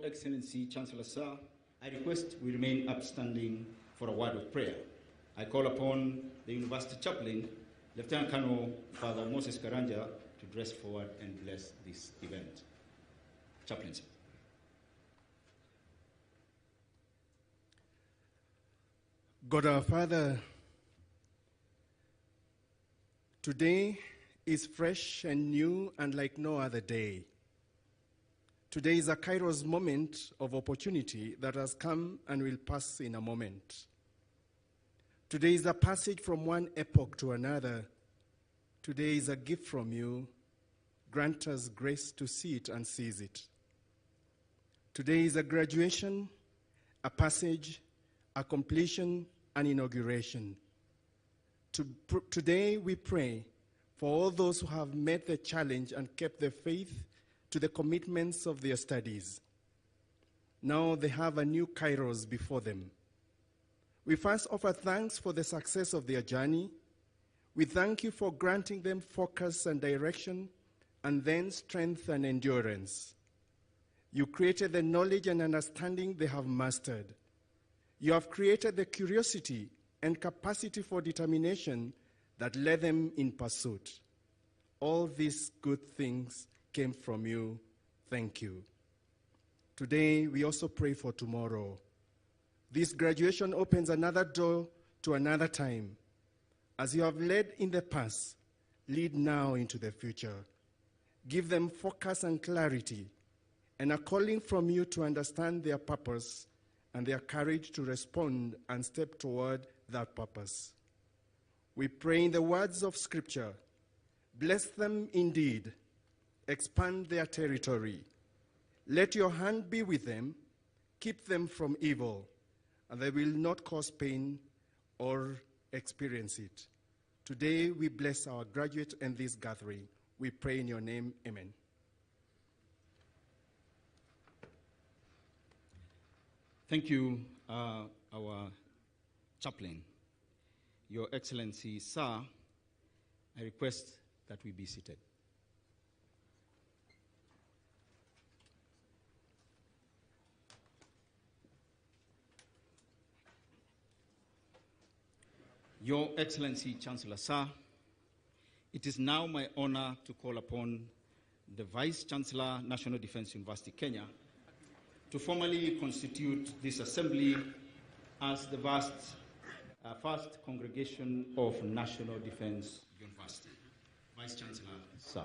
Your Excellency, Chancellor Sir, I request we remain upstanding for a word of prayer. I call upon the University Chaplain, Lieutenant Colonel Father Moses Karanja, to dress forward and bless this event. Chaplain, sir. God our Father, today is fresh and new and like no other day. Today is a Kairos moment of opportunity that has come and will pass in a moment. Today is a passage from one epoch to another. Today is a gift from you. Grant us grace to see it and seize it. Today is a graduation, a passage, a completion, an inauguration. Today we pray for all those who have met the challenge and kept their faith to the commitments of their studies. Now they have a new Kairos before them. We first offer thanks for the success of their journey. We thank you for granting them focus and direction, and then strength and endurance. You created the knowledge and understanding they have mastered. You have created the curiosity and capacity for determination that led them in pursuit. All these good things came from you. Thank you. Today, we also pray for tomorrow. This graduation opens another door to another time. As you have led in the past, lead now into the future. Give them focus and clarity, and a calling from you to understand their purpose and their courage to respond and step toward that purpose. We pray in the words of Scripture, bless them indeed, expand their territory. Let your hand be with them, keep them from evil, and they will not cause pain or experience it. Today we bless our graduate and this gathering. We pray in your name, amen. Thank you, our chaplain. Your Excellency, sir, I request that we be seated. Your Excellency, Chancellor Sir, it is now my honor to call upon the Vice Chancellor, National Defense University, Kenya, to formally constitute this assembly as the first congregation of National Defense University. Vice Chancellor, sir.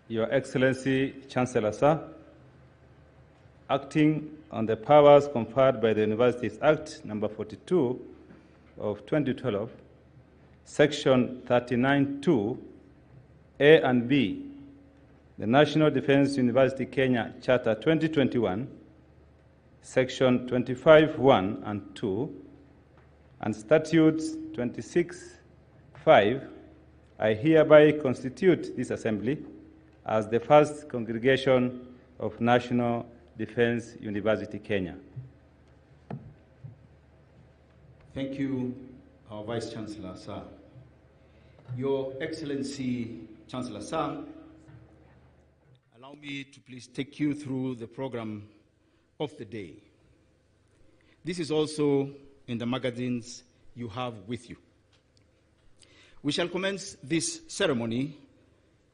Your Excellency, Chancellor Sir, acting on the powers conferred by the Universities Act No. 42 of 2012, Section 39(2), A and B, the National Defense University Kenya Charter 2021, Section 25(1) and 2, and Statutes 26(5), I hereby constitute this assembly as the first congregation of National Defense University, Kenya. Thank you, our Vice Chancellor, sir. Your Excellency, Chancellor, sir, allow me to please take you through the program of the day. This is also in the magazines you have with you. We shall commence this ceremony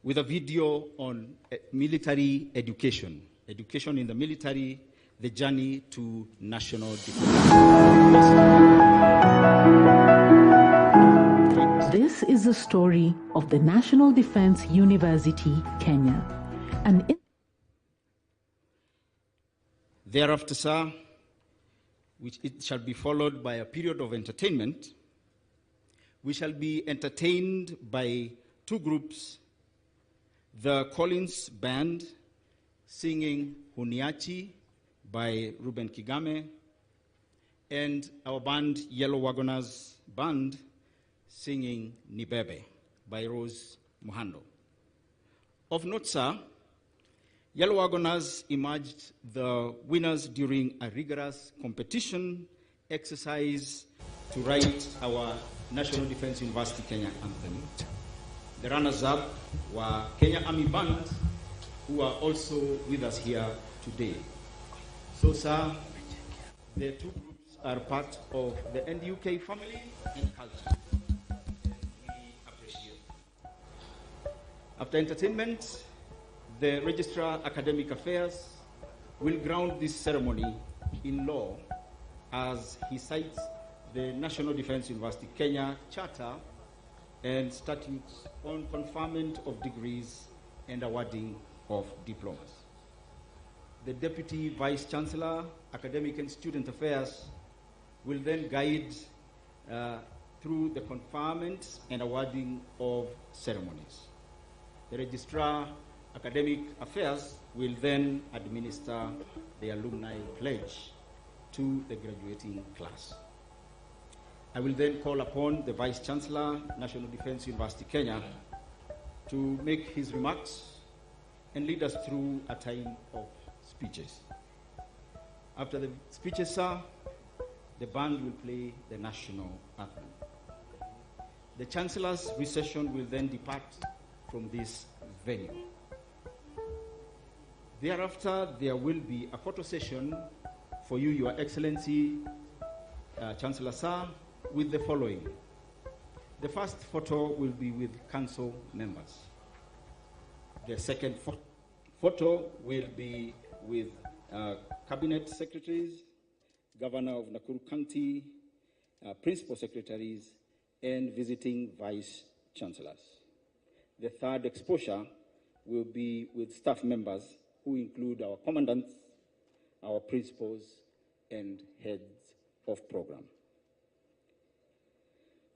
with a video on military education in the military, the journey to national defense. This is the story of the National Defense University, Kenya. Thereafter, sir, which it shall be followed by a period of entertainment. We shall be entertained by two groups, the Collins Band singing Huniachi by Ruben Kigame, and our band, Yellow Wagoners Band, singing Nibebe by Rose Muhando. Of note, sir, Yellow Wagoners emerged the winners during a rigorous competition exercise to write our National Defense University Kenya anthem. The runners-up were Kenya Army Band, who are also with us here today. So, sir, the two groups are part of the NDUK family and culture. We appreciate. After entertainment, the Registrar Academic Affairs will ground this ceremony in law as he cites the National Defense University Kenya Charter and statutes on conferment of degrees and awarding of diplomas. The Deputy Vice Chancellor, Academic and Student Affairs, will then guide through the conferment and awarding of ceremonies. The Registrar, Academic Affairs, will then administer the Alumni Pledge to the graduating class. I will then call upon the Vice Chancellor, National Defense University Kenya, to make his remarks and lead us through a time of speeches. After the speeches, sir, the band will play the national anthem. The Chancellor's recession will then depart from this venue. Thereafter, there will be a photo session for you, Your Excellency, Chancellor Sir, with the following. The first photo will be with council members. The second photo will be with cabinet secretaries, governor of Nakuru County, principal secretaries, and visiting vice chancellors. The third exposure will be with staff members who include our commandants, our principals, and heads of program.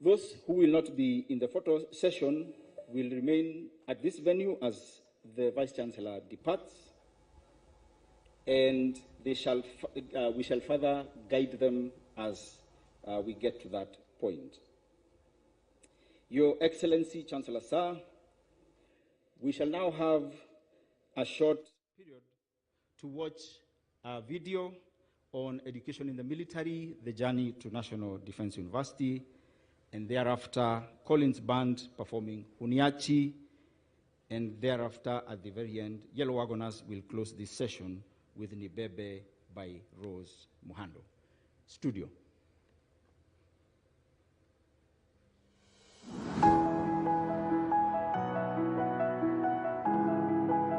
Those who will not be in the photo session will remain at this venue as the Vice Chancellor departs, and we shall further guide them as we get to that point. Your Excellency, Chancellor Sir, we shall now have a short period to watch a video on education in the military, the journey to National Defense University, and thereafter Collins Band performing Huniachi, and thereafter at the very end, Yellow Wagoners will close this session with Nibebe by Rose Muhando. Studio.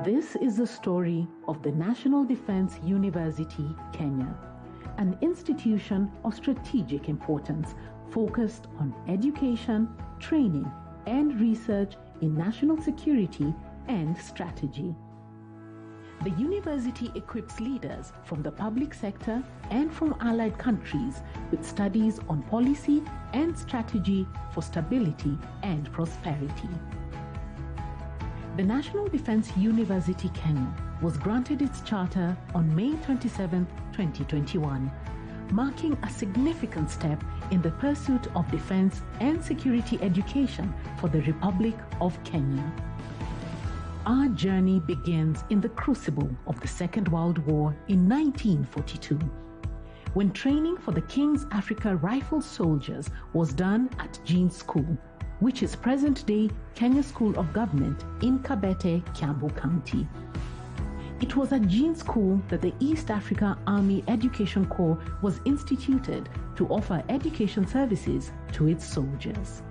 This is the story of the National Defense University, Kenya, an institution of strategic importance focused on education, training, and research in national security and strategy. The university equips leaders from the public sector and from allied countries with studies on policy and strategy for stability and prosperity. The National Defense University Kenya was granted its charter on May 27, 2021, marking a significant step in the pursuit of defense and security education for the Republic of Kenya. Our journey begins in the crucible of the Second World War in 1942, when training for the King's Africa Rifle Soldiers was done at Jean School, which is present-day Kenya School of Government in Kabete, Kiambu County. It was at Jean School that the East Africa Army Education Corps was instituted to offer education services to its soldiers.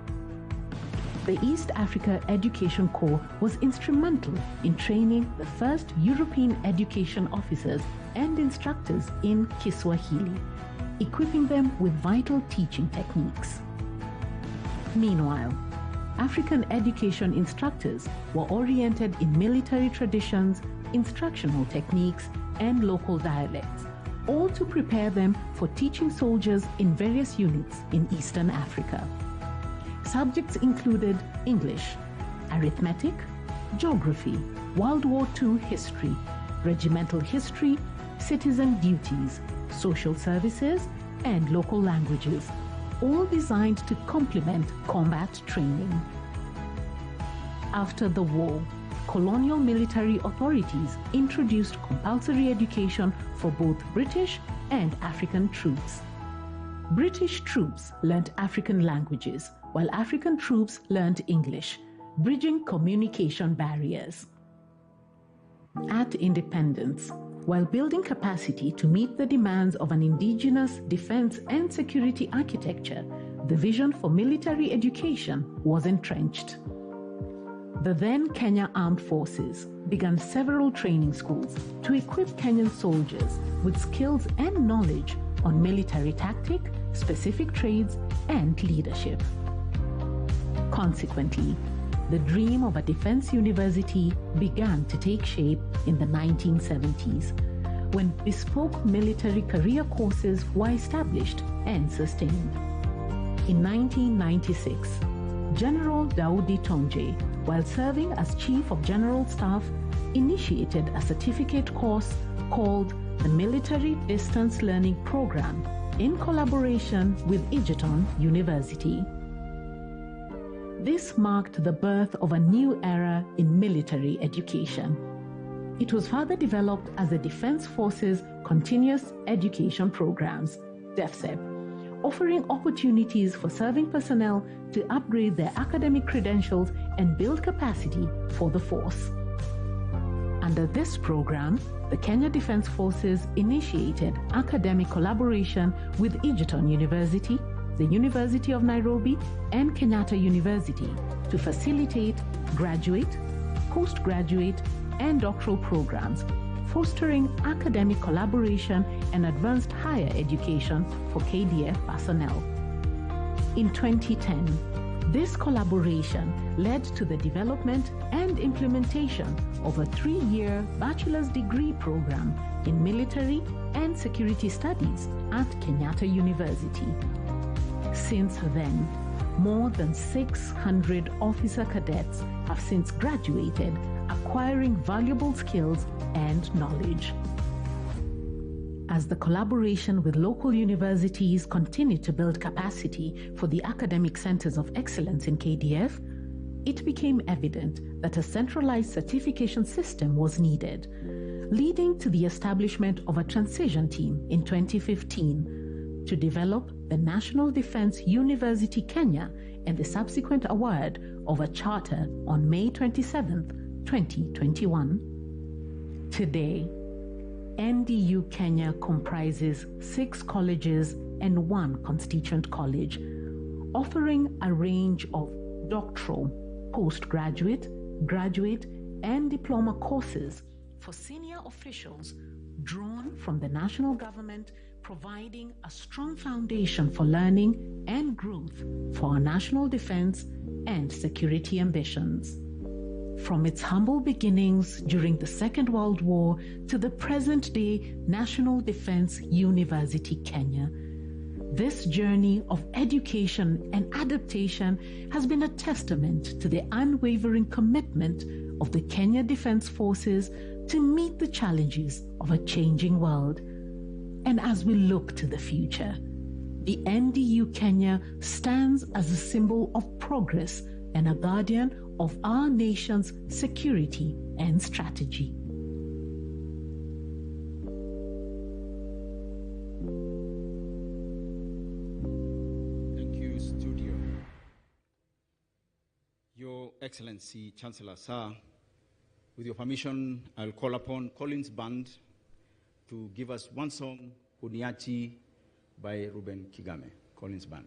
The East Africa Education Corps was instrumental in training the first European education officers and instructors in Kiswahili, equipping them with vital teaching techniques. Meanwhile, African education instructors were oriented in military traditions, instructional techniques, and local dialects, all to prepare them for teaching soldiers in various units in Eastern Africa. Subjects included English, arithmetic, geography, World War II history, regimental history, citizen duties, social services, and local languages, all designed to complement combat training. After the war, colonial military authorities introduced compulsory education for both British and African troops. British troops learnt African languages, while African troops learnt English, bridging communication barriers. At independence, while building capacity to meet the demands of an indigenous defense and security architecture, the vision for military education was entrenched. The then Kenya Armed Forces began several training schools to equip Kenyan soldiers with skills and knowledge on military tactic, specific trades, and leadership. Consequently, the dream of a defense university began to take shape in the 1970s, when bespoke military career courses were established and sustained. In 1996, General Daudi Tonje, while serving as Chief of General Staff, initiated a certificate course called the Military Distance Learning Program in collaboration with Egerton University. This marked the birth of a new era in military education. It was further developed as the Defense Forces Continuous Education Programs, DEFCEP, offering opportunities for serving personnel to upgrade their academic credentials and build capacity for the force. Under this program, the Kenya Defense Forces initiated academic collaboration with Egerton University, the University of Nairobi, and Kenyatta University to facilitate graduate, postgraduate, and doctoral programs, fostering academic collaboration and advanced higher education for KDF personnel. In 2010, this collaboration led to the development and implementation of a 3-year bachelor's degree program in military and security studies at Kenyatta University. Since then, more than 600 officer cadets have since graduated, acquiring valuable skills and knowledge. As the collaboration with local universities continued to build capacity for the academic centers of excellence in KDF, it became evident that a centralized certification system was needed, leading to the establishment of a transition team in 2015 to develop the National Defense University Kenya and the subsequent award of a charter on May 27, 2021. Today, NDU Kenya comprises 6 colleges and 1 constituent college, offering a range of doctoral, postgraduate, graduate, and diploma courses for senior officials drawn from the national government, providing a strong foundation for learning and growth for our national defense and security ambitions. From its humble beginnings during the Second World War to the present-day National Defense University Kenya, this journey of education and adaptation has been a testament to the unwavering commitment of the Kenya Defense Forces to meet the challenges of a changing world. And as we look to the future, the NDU Kenya stands as a symbol of progress and a guardian of our nation's security and strategy. Thank you, Studio. Your Excellency, Chancellor, sir, with your permission, I'll call upon Collins Band to give us one song, Uniachi, by Ruben Kigame. Collins Band.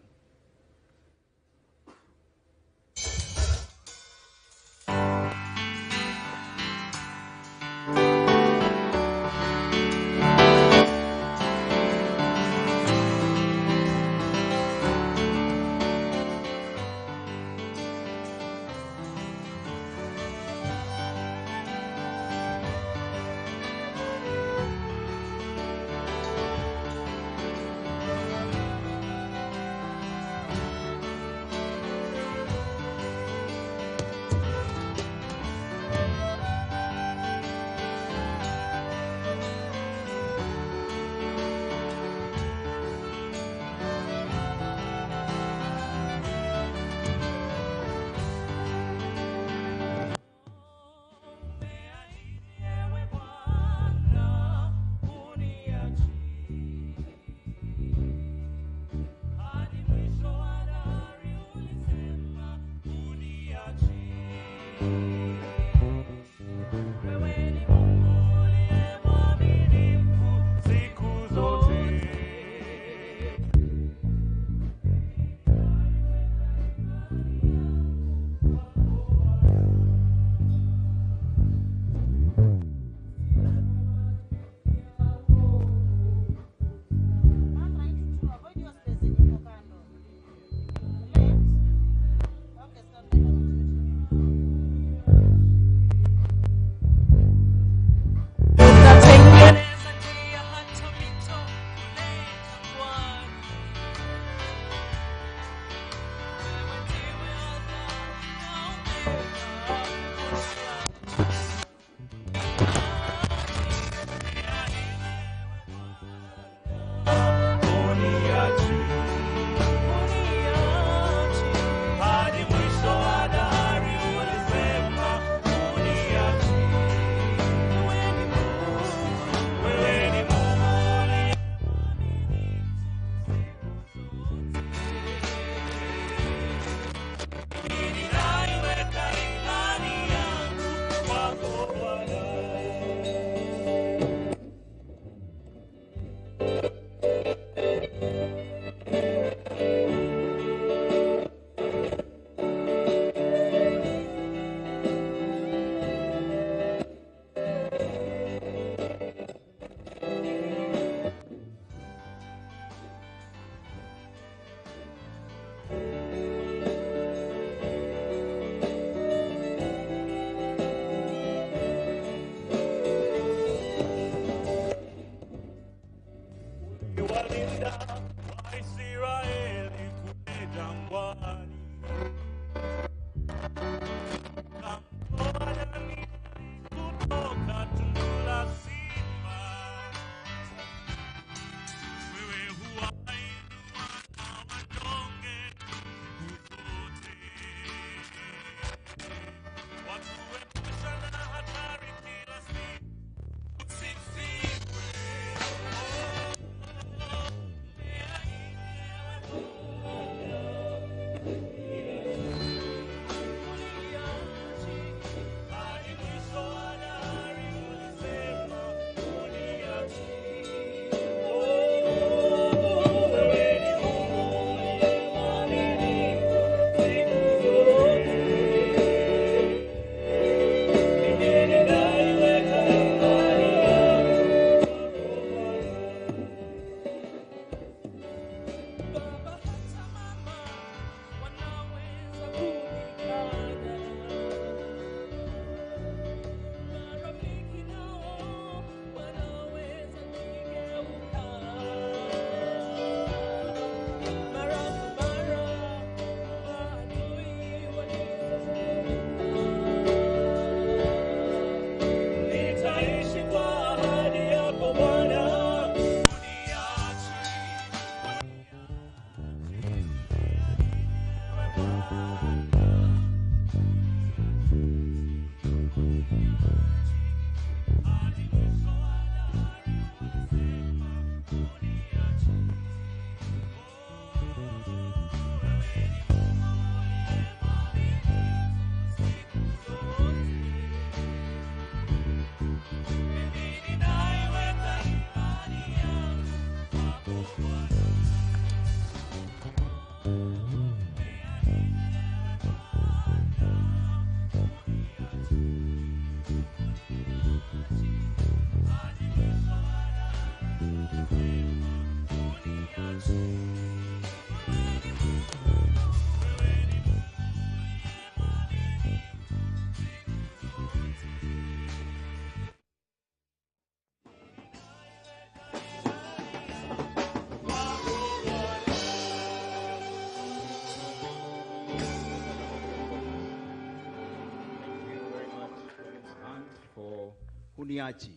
Huniachi.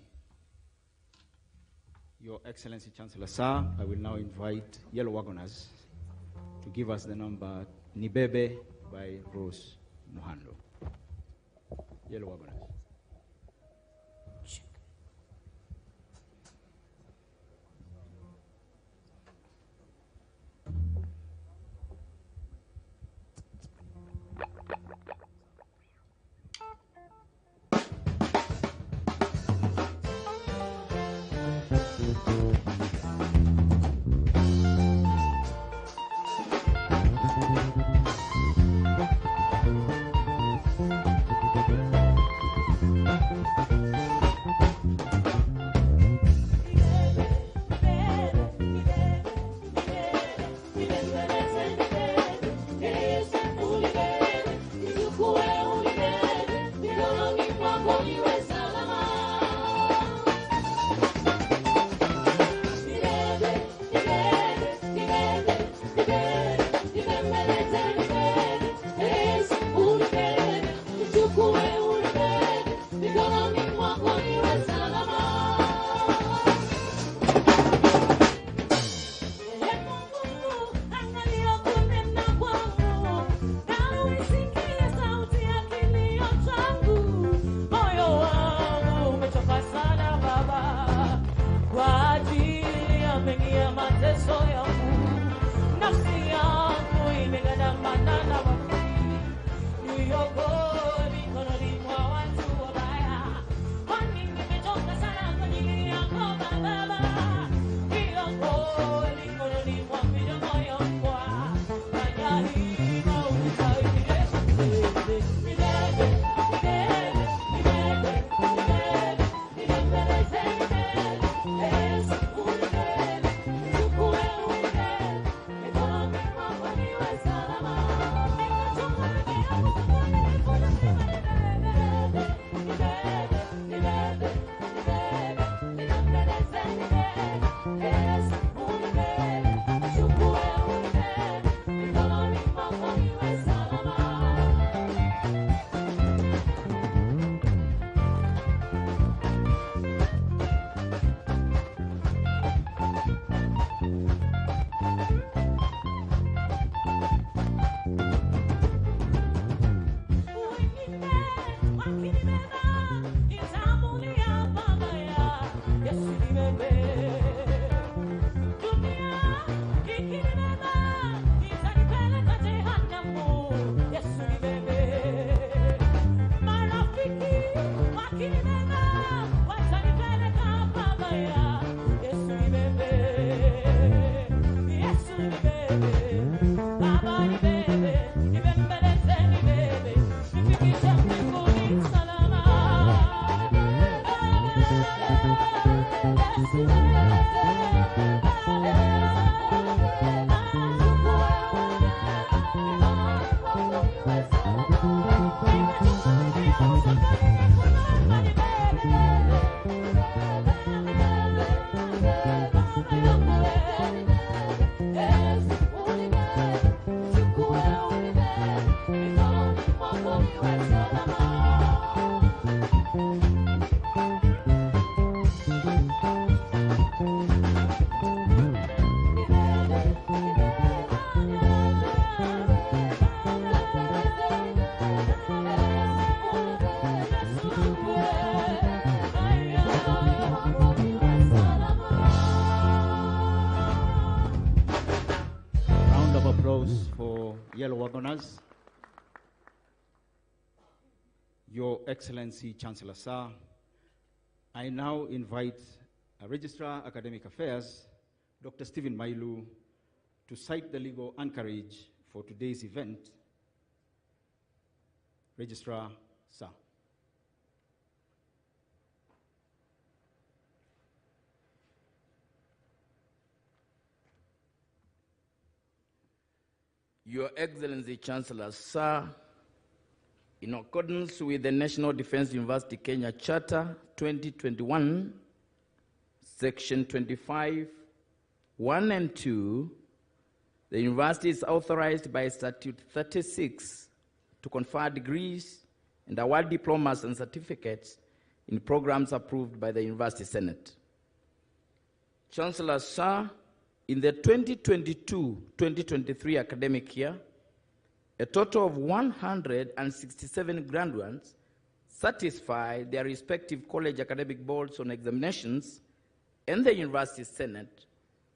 Your Excellency Chancellor, sir, I will now invite Yellow Wagoners to give us the number Nibebe by Rose Muhando. Yellow Wagoners. applause for Yellow Wagoners. Your Excellency, Chancellor Sir, I now invite Registrar Academic Affairs, Dr. Stephen Mailu, to cite the legal anchorage for today's event. Registrar, Sir. Your Excellency, Chancellor Sir, in accordance with the National Defense University Kenya Charter 2021, Section 25, 1 and 2, the university is authorized by Statute 36 to confer degrees and award diplomas and certificates in programs approved by the University Senate. Chancellor Sir, in the 2022-2023 academic year, a total of 167 graduates satisfied their respective college academic boards on examinations and the University Senate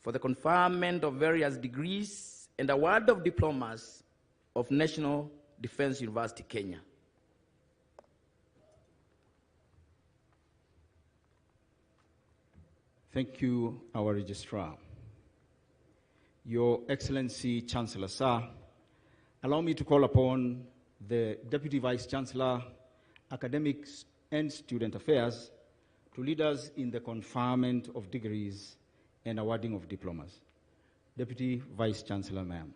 for the conferment of various degrees and award of diplomas of National Defense University Kenya. Thank you, our Registrar. Your Excellency, Chancellor Sir, allow me to call upon the Deputy Vice Chancellor, Academics and Student Affairs to lead us in the conferment of degrees and awarding of diplomas. Deputy Vice Chancellor, ma'am.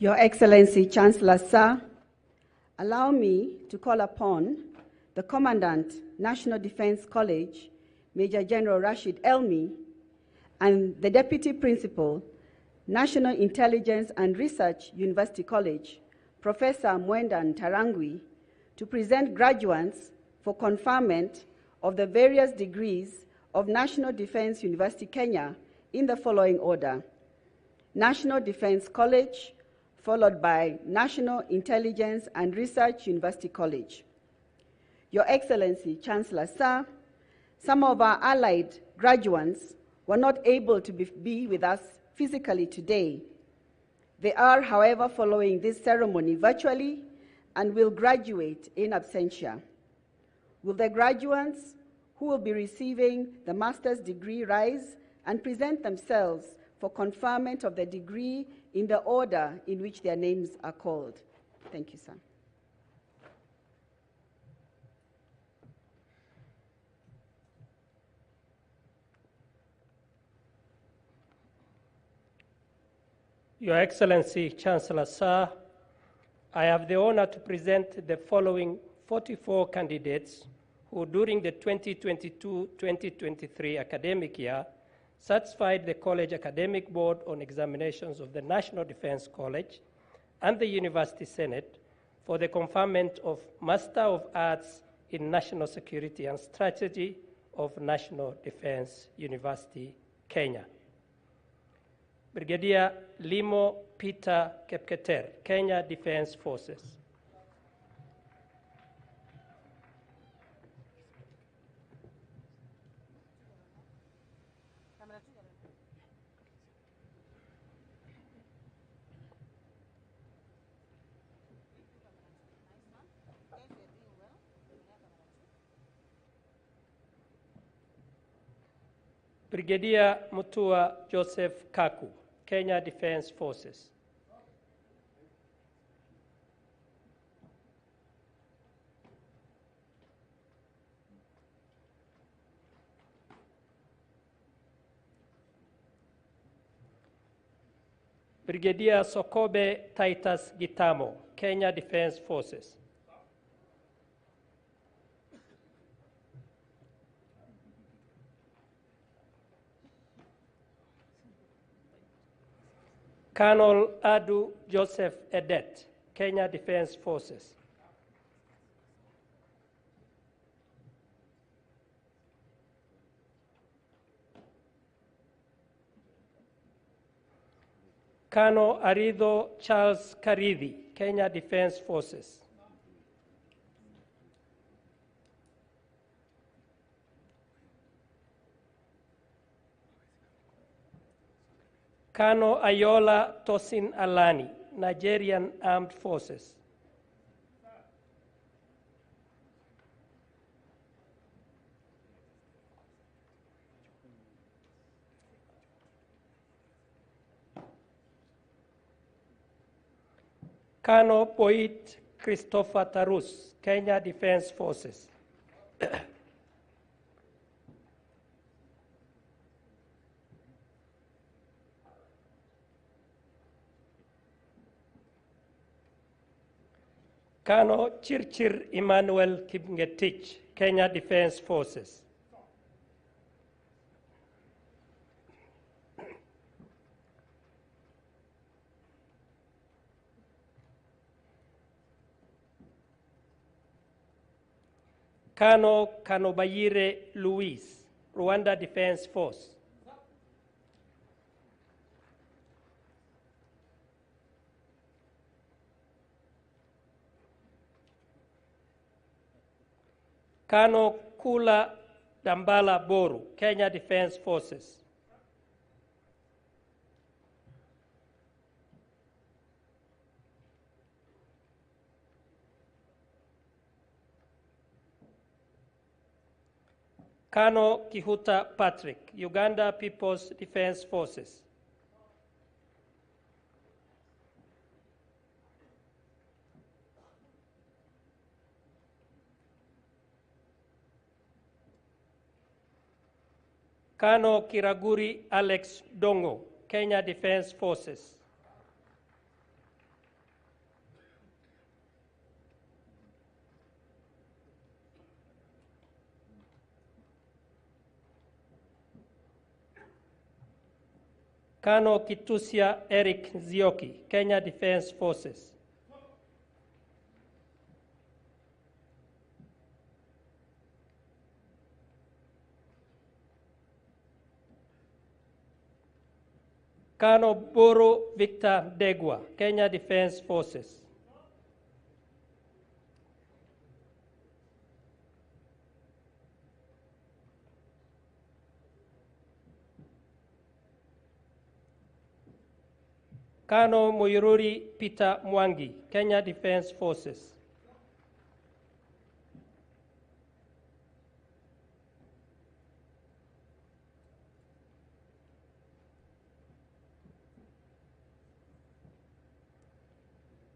Your Excellency, Chancellor Sir, allow me to call upon the Commandant, National Defense College, Major General Rashid Elmi, and the Deputy Principal, National Intelligence and Research University College, Professor Mwenda Tarangwi, to present graduates for conferment of the various degrees of National Defense University Kenya in the following order: National Defense College, followed by National Intelligence and Research University College. Your Excellency, Chancellor Sir, some of our allied graduates were not able to be with us physically today. They are, however, following this ceremony virtually and will graduate in absentia. Will the graduates who will be receiving the master's degree rise and present themselves for conferment of the degree in the order in which their names are called? Thank you, sir. Your Excellency, Chancellor Sir, I have the honor to present the following 44 candidates who, during the 2022-2023 academic year, satisfied the College Academic Board on examinations of the National Defense College and the University Senate for the conferment of Master of Arts in National Security and Strategy of National Defense University, Kenya. Brigadier Limo Peter Kepketer, Kenya Defense Forces. Brigadier Mutua Joseph Kaku, Kenya Defense Forces. Brigadier Sokobe Titus Gitamo, Kenya Defense Forces. Colonel Adu Joseph Edet, Kenya Defense Forces. Colonel Arido Charles Karidi, Kenya Defense Forces. Kano Ayola Tosin Alani, Nigerian Armed Forces. Kano Poit Christopher Tarus, Kenya Defense Forces. Kano Chirchir Emmanuel Kipngetich, Kenya Defense Forces. Kano Kanobayire Luis, Rwanda Defense Force. Kano Kula Dambala Boru, Kenya Defense Forces. Kano Kihuta Patrick, Uganda People's Defense Forces. Kano Kiraguri Alex Dongo, Kenya Defense Forces. Kano Kitusia Eric Nzioki, Kenya Defense Forces. Kano Boro Victor Degwa, Kenya Defense Forces. Kano Muiruri Peter Mwangi, Kenya Defense Forces.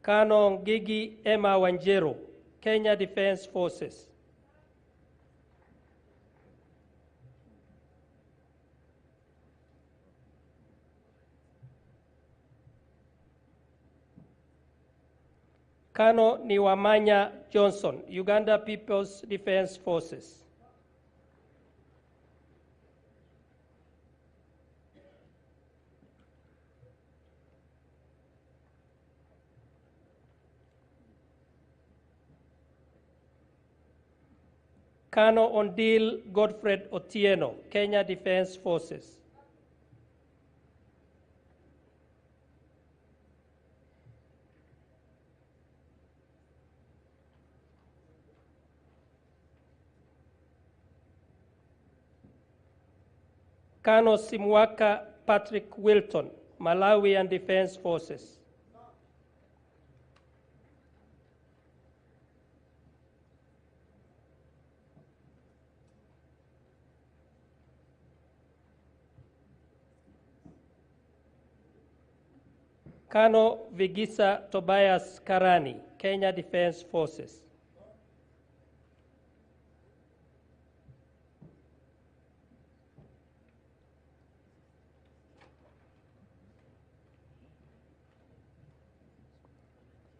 Kano Ngigi Emma Wanjero, Kenya Defense Forces. Kano Niwamanya Johnson, Uganda People's Defense Forces. Kano Ondil Godfred Otieno, Kenya Defense Forces. Kano Simwaka Patrick Wilton, Malawian Defense Forces. Kano Vigisa Tobias Karani, Kenya Defense Forces.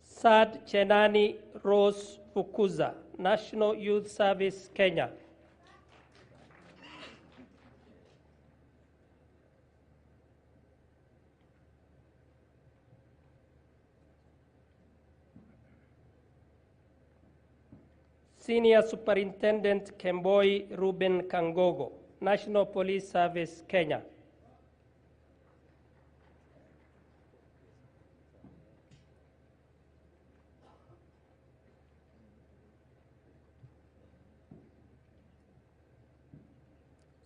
Sad Chenani Rose Fukuza, National Youth Service, Kenya. Senior Superintendent Kemboi Ruben Kangogo, National Police Service, Kenya.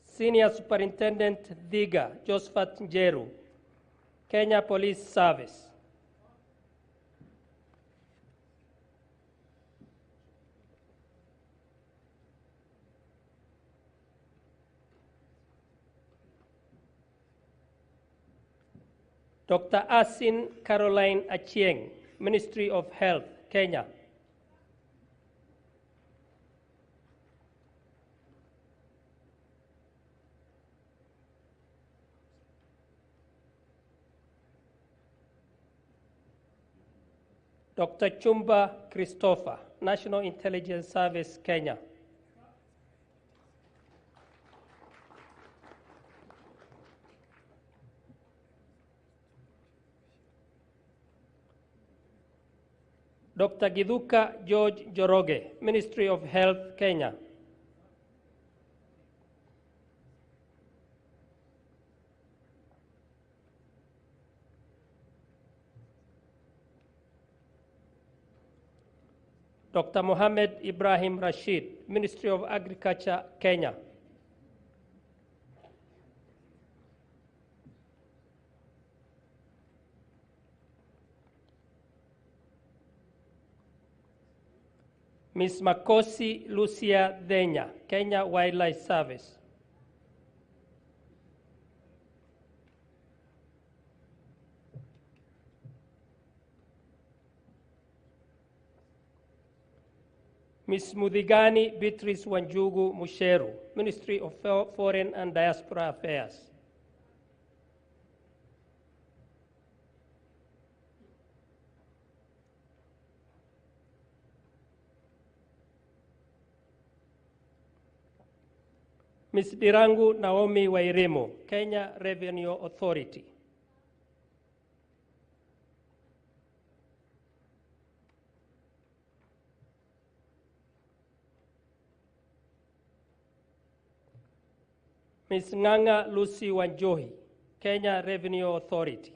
Senior Superintendent Dhiga Josephat Njeru, Kenya Police Service. Dr. Asin Caroline Achieng, Ministry of Health, Kenya. Dr. Chumba Christopher, National Intelligence Service, Kenya. Dr. Giduka George Joroge, Ministry of Health, Kenya. Dr. Mohamed Ibrahim Rashid, Ministry of Agriculture, Kenya. Ms. Makosi Lucia Denya, Kenya Wildlife Service. Ms. Mudigani Beatrice Wanjugu Musheru, Ministry of Foreign and Diaspora Affairs. Ms. Dirangu Naomi Wairimo, Kenya Revenue Authority. Ms. Nganga Lucy Wanjohi, Kenya Revenue Authority.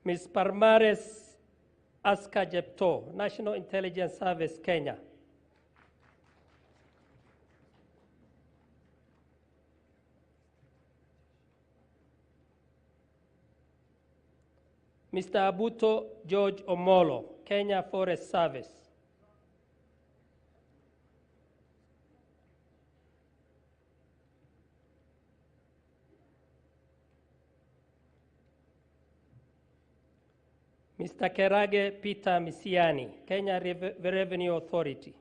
Ms. Parmares Aska Jepto, National Intelligence Service, Kenya. Mr. Abuto George Omolo, Kenya Forest Service. Mr. Kerage Peter Misiani, Kenya Revenue Authority.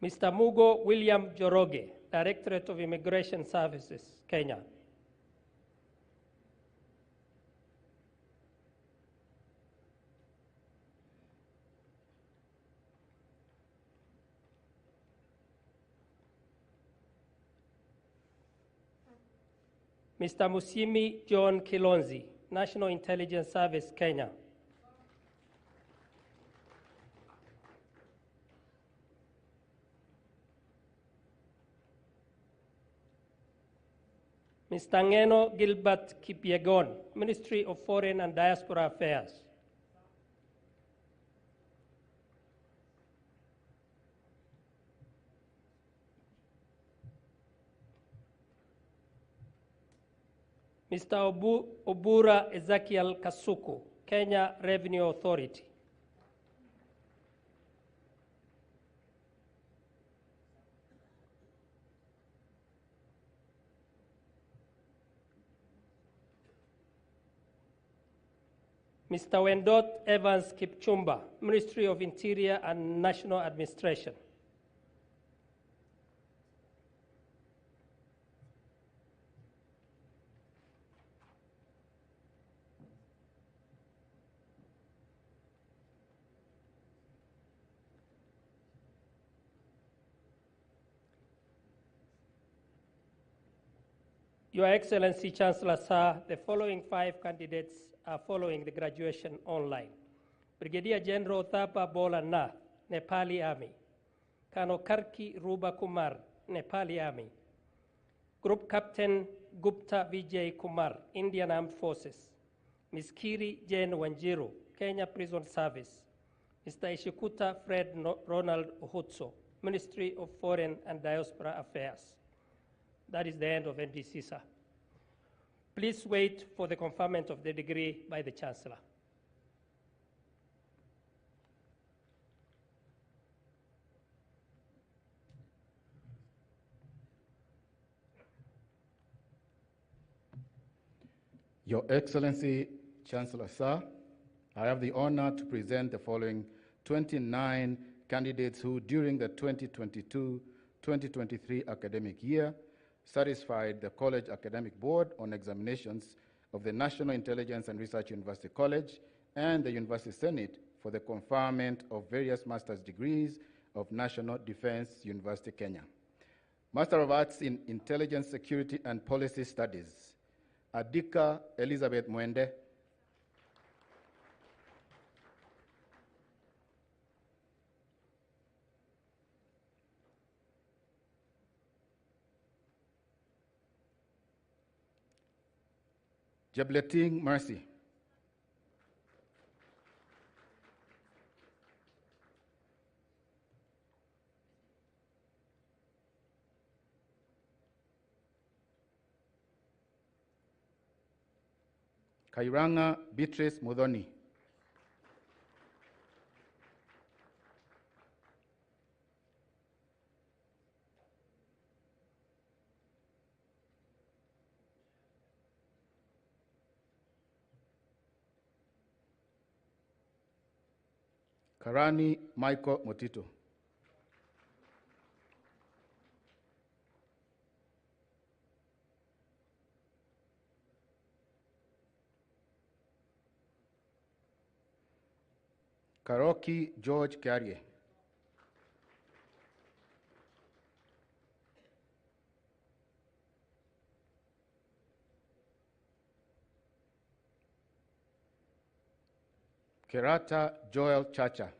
Mr. Mugo William Joroge, Directorate of Immigration Services, Kenya. Mr. Musimi John Kilonzi, National Intelligence Service, Kenya. Mr. Ngeno Gilbert Kipyegon, Ministry of Foreign and Diaspora Affairs. Mr. Obura Ezekiel Kasuku, Kenya Revenue Authority. Mr. Wendot Evans Kipchumba, Ministry of Interior and National Administration. Your Excellency, Chancellor Sir, the following 5 candidates are following the graduation online. Brigadier General Thapa Bola Nath, Nepali Army. Colonel Karki Ruba Kumar, Nepali Army. Group Captain Gupta Vijay Kumar, Indian Armed Forces. Ms. Kiri Jane Wanjiru, Kenya Prison Service. Mr. Ishikuta Fred Ronald Ohutso, Ministry of Foreign and Diaspora Affairs. That is the end of NDC, sir. Please wait for the conferment of the degree by the Chancellor. Your Excellency, Chancellor Sir, I have the honor to present the following 29 candidates who, during the 2022-2023 academic year, satisfied the College Academic Board on examinations of the National Intelligence and Research University College and the University Senate for the conferment of various master's degrees of National Defense University, Kenya. Master of Arts in Intelligence, Security and Policy Studies, Adika Elizabeth Mwende. Jableting Mercy. Kairanga Beatrice Mudhoni. Karani Michael Motito. Karoki George Carrier. Kerata Joel Chacha.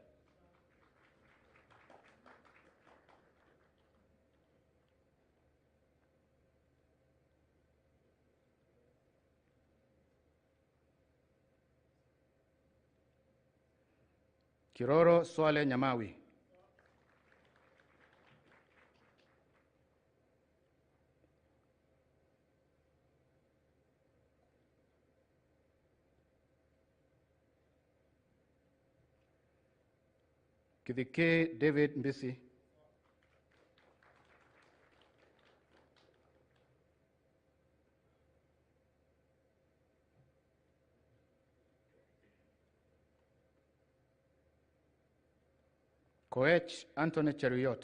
Kiroro Swale Nyamawi. Kidike David Mbisi. Koech Anthony Cheruiyot.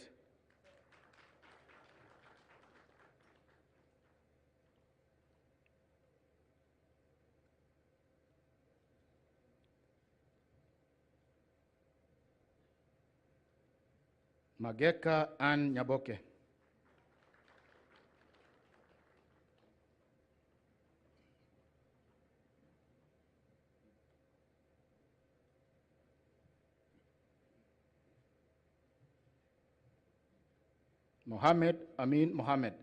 Mageka Ann Nyaboke. Mohammed Amin Mohammed.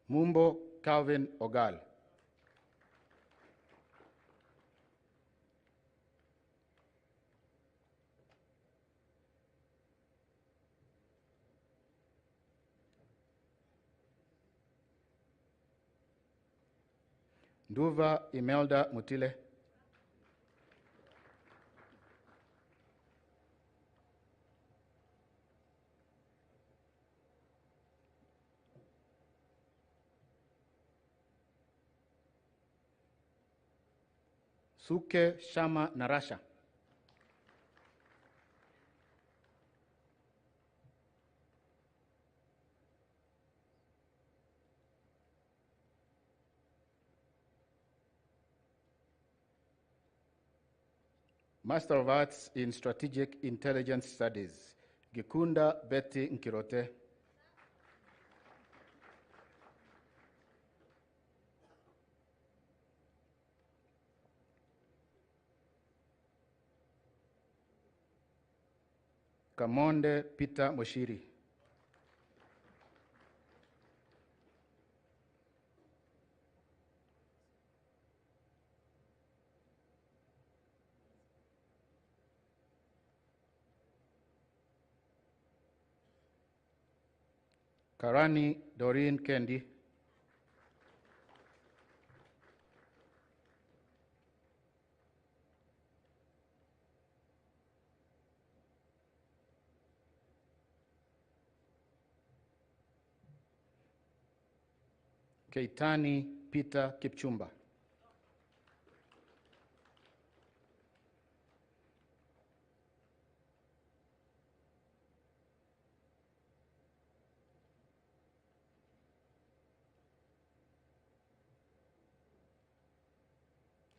Mumbo Calvin Ogal. Nduva Imelda Mutile. Suke Shama Narasha. Master of Arts in Strategic Intelligence Studies, Gikunda Betty Nkirote. Kamonde Peter Moshiri. Karani Doreen Kendi. Keitani Peter Kipchumba.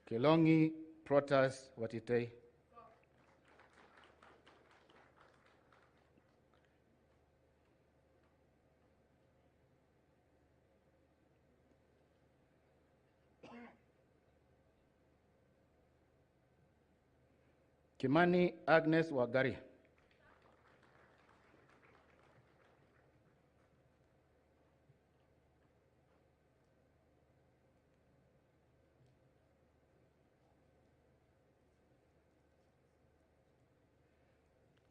Kelongi Protas Watitei. Kimani Agnes Wagari.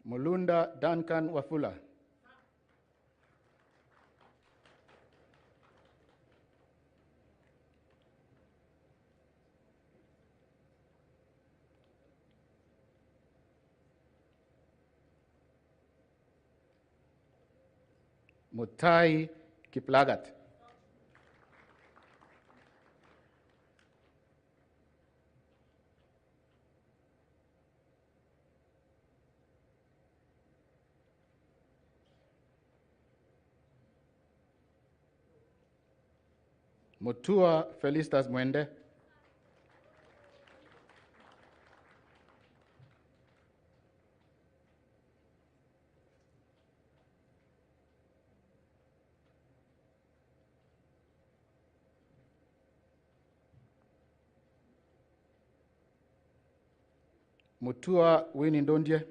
Mulunda Duncan Wafula. Mutai Kiplagat. Mutua Felistas Mwende. Mutua Winnie Ndondie.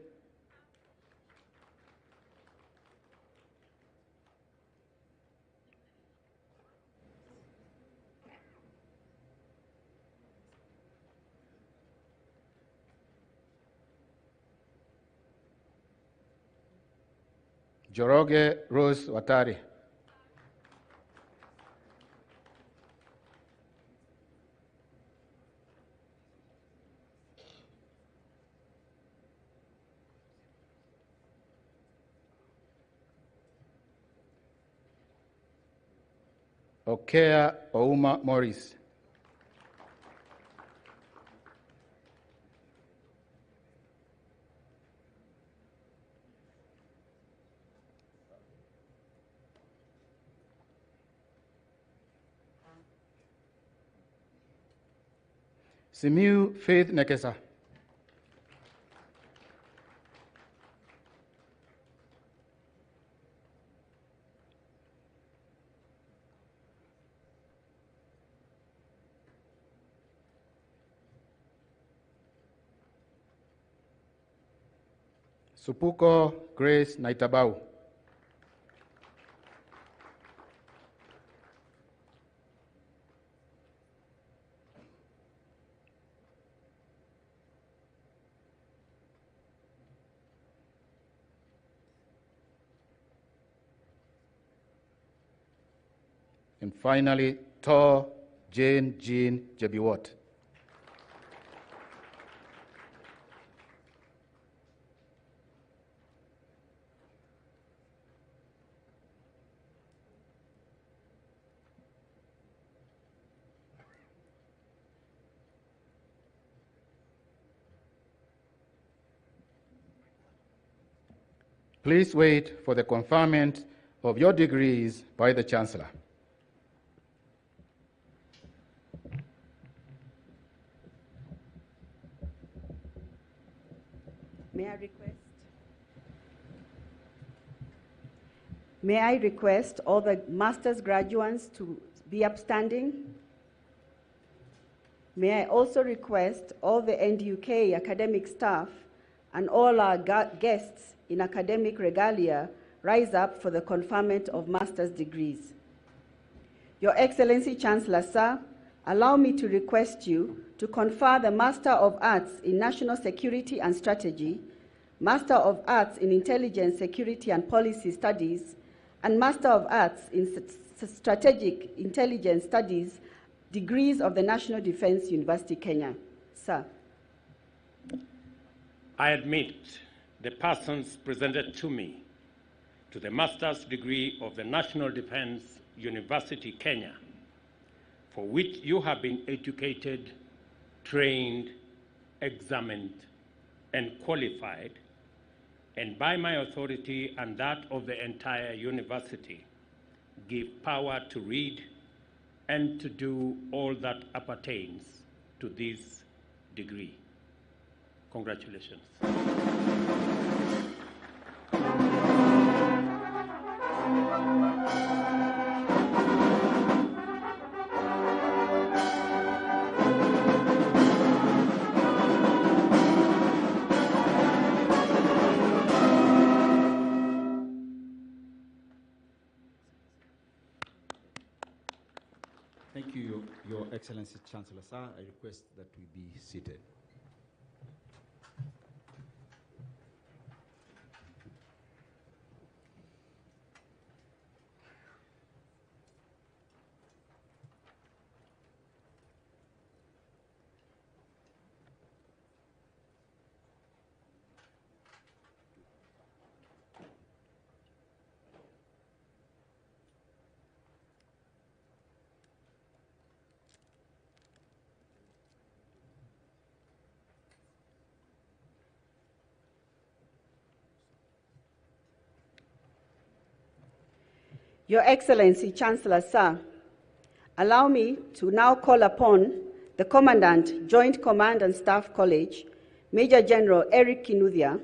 Joroge Rose Watari. Okea Ouma Morris. Simiu Faith Nekesa. Supuko Grace Naitabau. And finally, Tor Jane Jean Jebiwot. Please wait for the conferment of your degrees by the Chancellor. May I request all the master's graduates to be upstanding? May I also request all the NDUK academic staff and all our guests in academic regalia rise up for the conferment of master's degrees. Your Excellency Chancellor, sir, allow me to request you to confer the Master of Arts in National Security and Strategy, Master of Arts in Intelligence, Security and Policy Studies, and Master of Arts in Strategic Intelligence Studies degrees of the National Defense University, Kenya. Sir. I admit the persons presented to me to the master's degree of the National Defense University, Kenya, for which you have been educated, trained, examined, and qualified, and by my authority and that of the entire university, give power to read and to do all that appertains to this degree. Congratulations. Thank you, Your Excellency Chancellor, sir. I request that we be seated. Your Excellency, Chancellor, sir, allow me to now call upon the Commandant, Joint Command and Staff College, Major General Eric Kinuthia,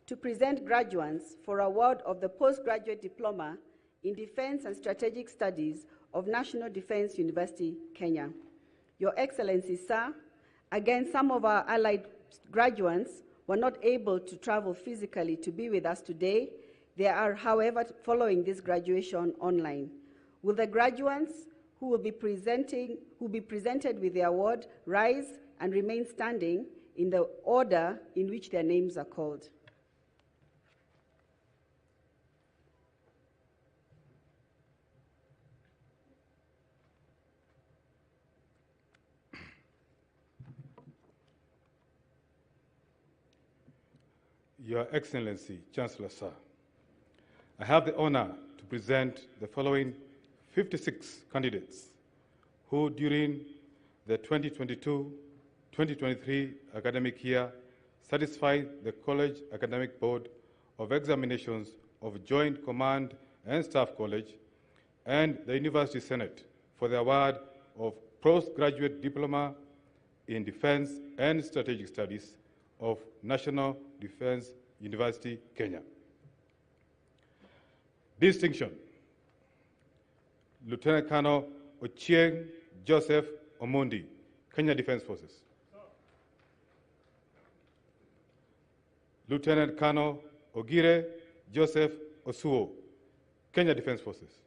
to present graduates for award of the Postgraduate Diploma in Defense and Strategic Studies of National Defense University, Kenya. Your Excellency, sir, again, some of our allied graduates were not able to travel physically to be with us today. They are, however, following this graduation online. Will the graduates who will be presented with the award rise and remain standing in the order in which their names are called? Your Excellency, Chancellor, sir, I have the honor to present the following 56 candidates who, during the 2022-2023 academic year, satisfied the College Academic Board of Examinations of Joint Command and Staff College and the University Senate for the award of Postgraduate Diploma in Defense and Strategic Studies of National Defense University, Kenya. Distinction: Lieutenant Colonel Ochieng Joseph Omondi, Kenya Defense Forces. Lieutenant Colonel Ogire Joseph Osuo, Kenya Defense Forces.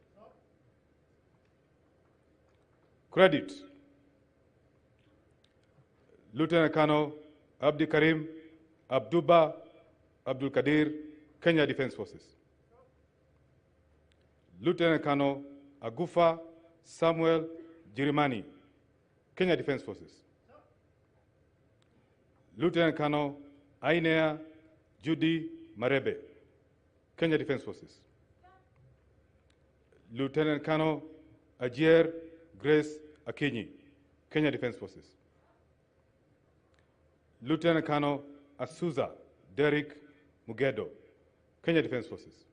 Credit: Lieutenant Colonel Abdi Karim Abduba Abdul Kadir, Kenya Defense Forces. Lieutenant Colonel Agufa Samuel Jirimani, Kenya Defense Forces. Lieutenant Colonel Ainea Judy Marebe, Kenya Defense Forces. Lieutenant Colonel Ajier Grace Akinyi, Kenya Defense Forces. Lieutenant Colonel Asuza Derek Mugedo, Kenya Defense Forces.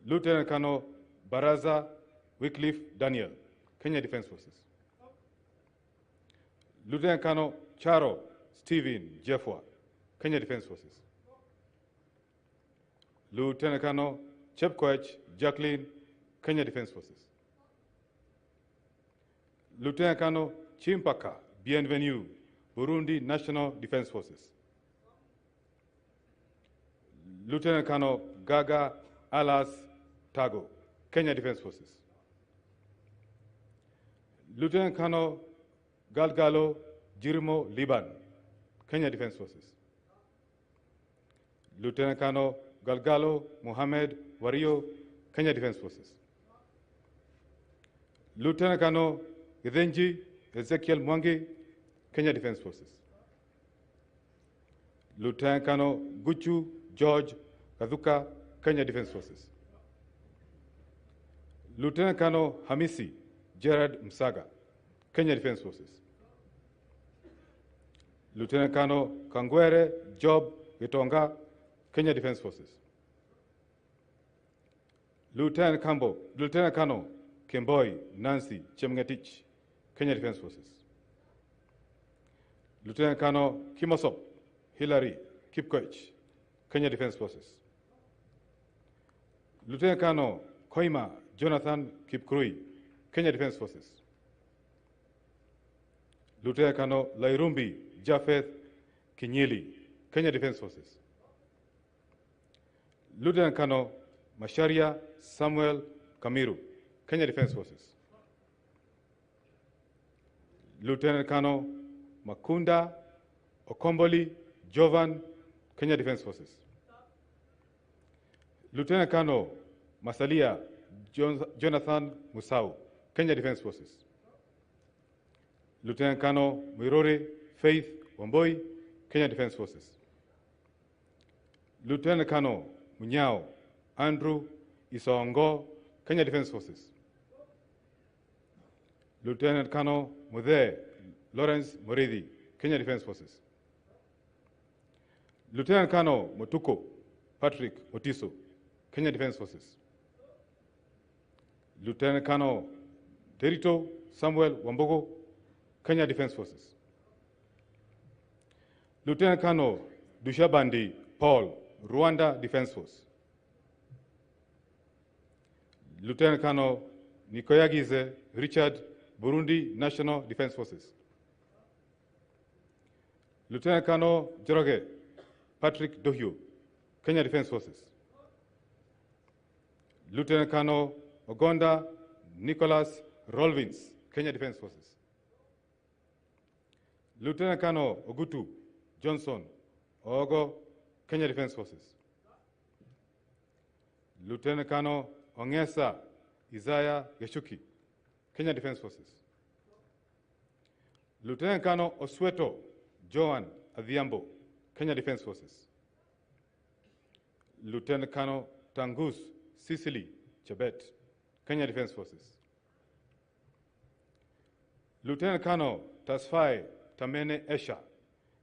Lieutenant Colonel Baraza Wycliffe Daniel, Kenya Defense Forces. Lieutenant Colonel Charo Stephen Jeffwa, Kenya Defense Forces. Lieutenant Colonel Chepkoech Jacqueline, Kenya Defense Forces. Lieutenant Colonel Chimpaka Bienvenue, Burundi National Defense Forces. Lieutenant Colonel Gaga Alas Tago, Kenya Defense Forces. Lieutenant Colonel Galgalo Jirmo Liban, Kenya Defense Forces. Lieutenant Colonel Galgalo Mohammed Wario, Kenya Defense Forces. Lieutenant Colonel Githenji Ezekiel Mwangi, Kenya Defense Forces. Lieutenant Colonel Guchu George Kazuka, Kenya Defense Forces. Lieutenant Colonel Hamisi Gerard Msaga, Kenya Defense Forces. Lieutenant Colonel Kangwere Job Gitonga, Kenya Defense Forces. Lieutenant Colonel Kemboi Nancy Chemngetich, Kenya Defense Forces. Lieutenant Colonel Kimosop Hilary Kipkoech, Kenya Defense Forces. Lieutenant Colonel Koima Jonathan Kipkurui, Kenya Defense Forces. Lieutenant Colonel Lairumbi Japheth Kinyili, Kenya Defense Forces. Lieutenant Colonel Masharia Samuel Kamiru, Kenya Defense Forces. Lieutenant Colonel Makunda Okomboli Jovan, Kenya Defense Forces. Lieutenant Colonel Masalia Jonathan Musau, Kenya Defense Forces. Lieutenant Colonel Mirore Faith Wamboi, Kenya Defense Forces. Lieutenant Colonel Munyao Andrew Isongo, Kenya Defense Forces. Lieutenant Colonel Muthe Lawrence Moridi, Kenya Defense Forces. Lieutenant Colonel Motuko Patrick Motiso, Kenya Defense Forces. Lieutenant Colonel Derito Samuel Wambogo, Kenya Defense Forces. Lieutenant Colonel Dushabandi Paul, Rwanda Defense Force. Lieutenant Colonel Nikoyagize Richard, Burundi National Defense Forces. Lieutenant Colonel Joroge Patrick Dohio, Kenya Defense Forces. Lieutenant Colonel Ogonda Nicholas Rolvins, Kenya Defense Forces. Lieutenant Colonel Ogutu Johnson Ogo, Kenya Defense Forces. Lieutenant Colonel Ongesa Isaiah Geshuki, Kenya Defense Forces. Lieutenant Colonel Osweto Joan Adhiambo, Kenya Defense Forces. Lieutenant Colonel Tangus Sicily Chebet, Kenya Defense Forces. Lieutenant Colonel Tasfai Tamene Esha,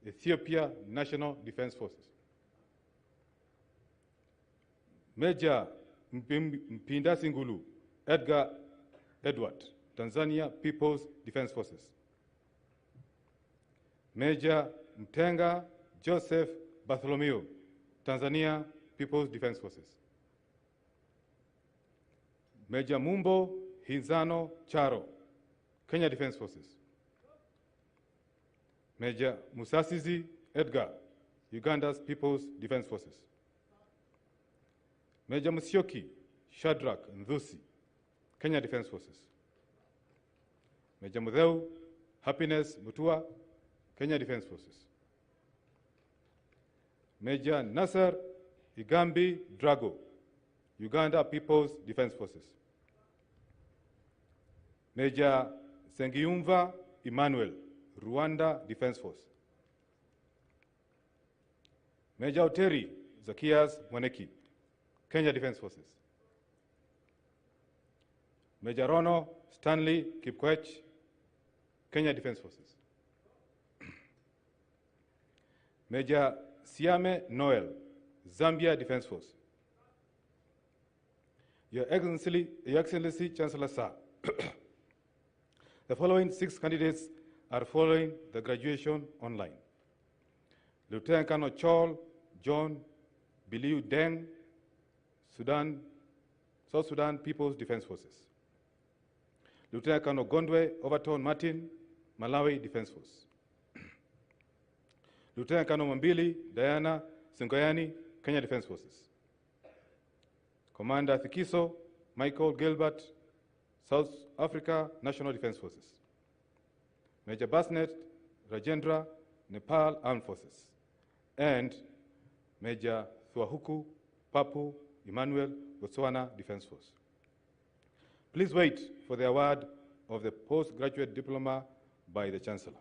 Ethiopia National Defense Forces. Major Mpinda Singulu Edgar Edward, Tanzania People's Defense Forces. Major Mtenga Joseph Bartholomew, Tanzania People's Defense Forces. Major Mumbo Hinzano Charo, Kenya Defense Forces. Major Musasizi Edgar, Uganda's People's Defense Forces. Major Musyoki Shadrach Ndhusi, Kenya Defense Forces. Major Mudheu Happiness Mutua, Kenya Defense Forces. Major Nasser Igambi Drago, Uganda People's Defense Forces. Major Sengiumva Emmanuel, Rwanda Defense Force. Major Oteri Zakias Mwaneki, Kenya Defense Forces. Major Rono Stanley Kipkoech, Kenya Defense Forces. Major Siame Noel, Zambia Defense Force. Your Excellency Chancellor Sir, the following 6 candidates are following the graduation online. Lieutenant Colonel Chol John Biliu Deng, South Sudan People's Defense Forces. Lieutenant Colonel Gondwe Overton Martin, Malawi Defense Force. Lieutenant Colonel Mambili Diana Singoyani, Kenya Defence Forces. Commander Thikiso Michael Gilbert, South Africa National Defence Forces. Major Basnet Rajendra, Nepal Armed Forces. And Major Thuahuku Papu Emmanuel, Botswana Defence Force. Please wait for the award of the postgraduate diploma by the Chancellor.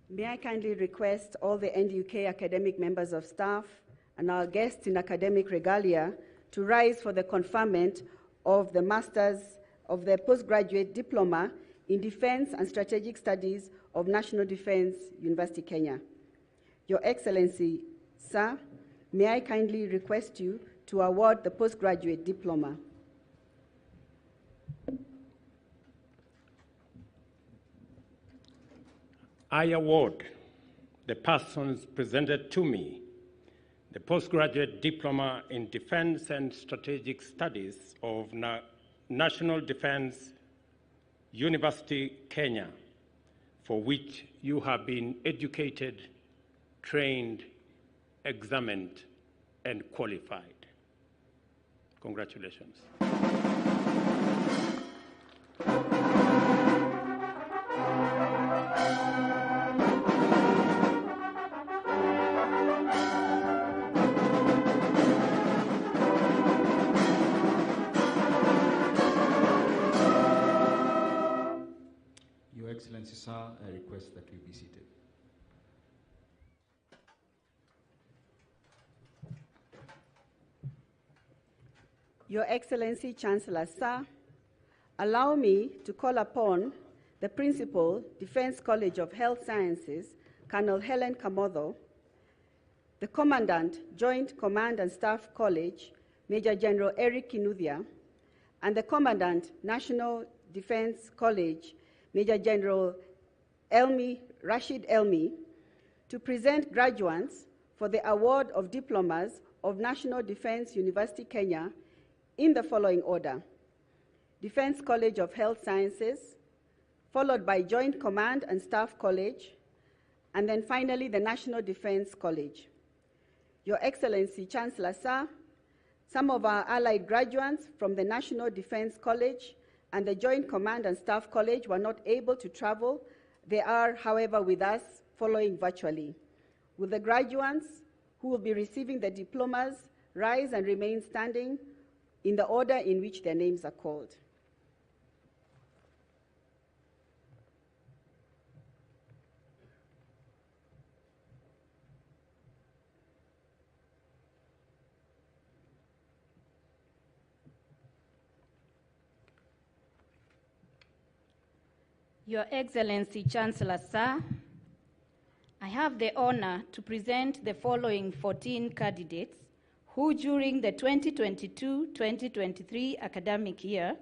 May I kindly request all the NUK academic members of staff and our guests in academic regalia to rise for the conferment of the Masters of the Postgraduate Diploma in Defense and Strategic Studies of National Defense University, Kenya. Your Excellency, sir, may I kindly request you to award the postgraduate diploma. I award the persons presented to me the Postgraduate Diploma in Defense and Strategic Studies of National Defense University, Kenya, for which you have been educated, trained, examined, and qualified. Congratulations. Your Excellency, sir, I request that we be seated. Your Excellency, Chancellor, sir, allow me to call upon the Principal, Defense College of Health Sciences, Colonel Helen Kamotho, the Commandant, Joint Command and Staff College, Major General Eric Kinuthia, and the Commandant, National Defense College, Major General Rashid Elmi, to present graduates for the award of diplomas of National Defense University, Kenya, in the following order: Defense College of Health Sciences, followed by Joint Command and Staff College, and then finally the National Defense College. Your Excellency, Chancellor, sir, some of our allied graduates from the National Defense College and the Joint Command and Staff College were not able to travel. They are, however, with us following virtually. Will the graduates who will be receiving the diplomas rise and remain standing in the order in which their names are called? Your Excellency, Chancellor, sir, I have the honor to present the following 14 candidates who, during the 2022-2023 academic year,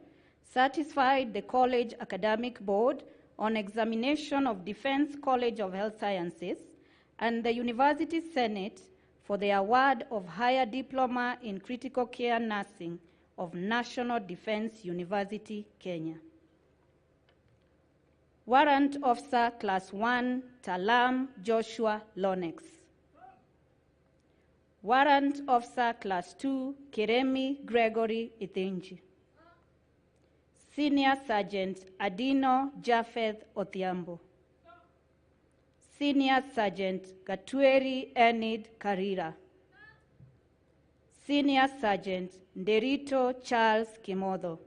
satisfied the College Academic Board on examination of Defense College of Health Sciences and the University Senate for the award of Higher Diploma in Critical Care Nursing of National Defense University, Kenya. Warrant Officer Class 1, Talam Joshua Lonex. Warrant Officer Class 2, Keremi Gregory Ithinji. Senior Sergeant Adino Japheth Othiambo. Senior Sergeant Gatueri Enid Karira. Senior Sergeant Nderito Charles Kimotho.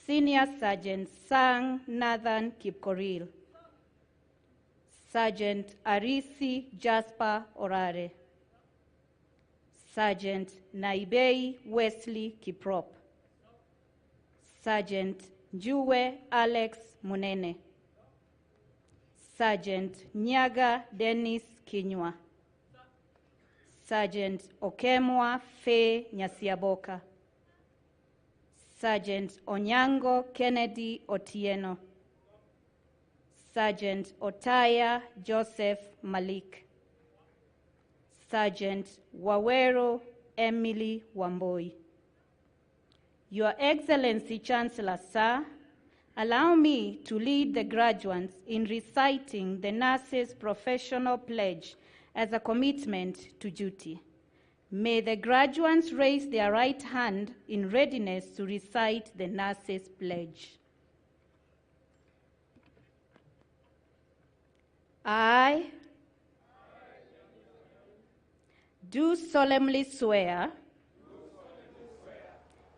Senior Sergeant Sang Nathan Kipkoril. Sergeant Arisi Jasper Orare. Sergeant Naibei Wesley Kiprop. Sergeant Njue Alex Munene. Sergeant Nyaga Dennis Kinywa. Sergeant Okemwa Faye Nyasiaboka. Sergeant Onyango Kennedy Otieno. Sergeant Otaya Joseph Malik. Sergeant Wawero Emily Wamboi. Your Excellency, Chancellor, sir, allow me to lead the graduates in reciting the nurse's professional pledge as a commitment to duty. May the graduates raise their right hand in readiness to recite the nurse's pledge. I do solemnly swear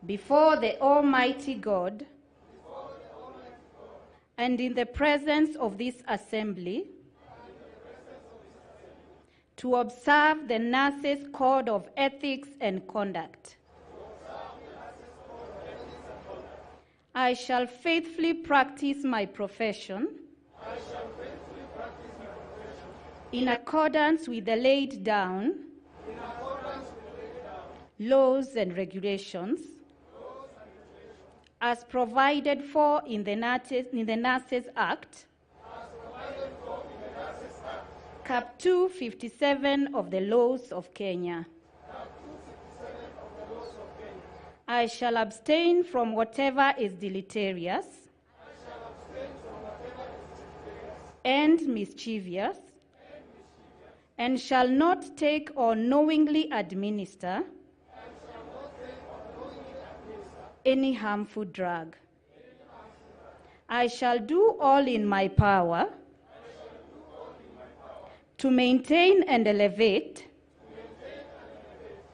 before the Almighty God and in the presence of this assembly to observe the nurse's code of ethics and conduct. I shall faithfully practice my profession in accordance with the laid down laws and regulations as provided for in the Nurses Act, Cap 257 of the laws of Kenya. I shall abstain from whatever is deleterious and mischievous, and shall not take or knowingly administer any harmful drug. I shall do all in my power to maintain and elevate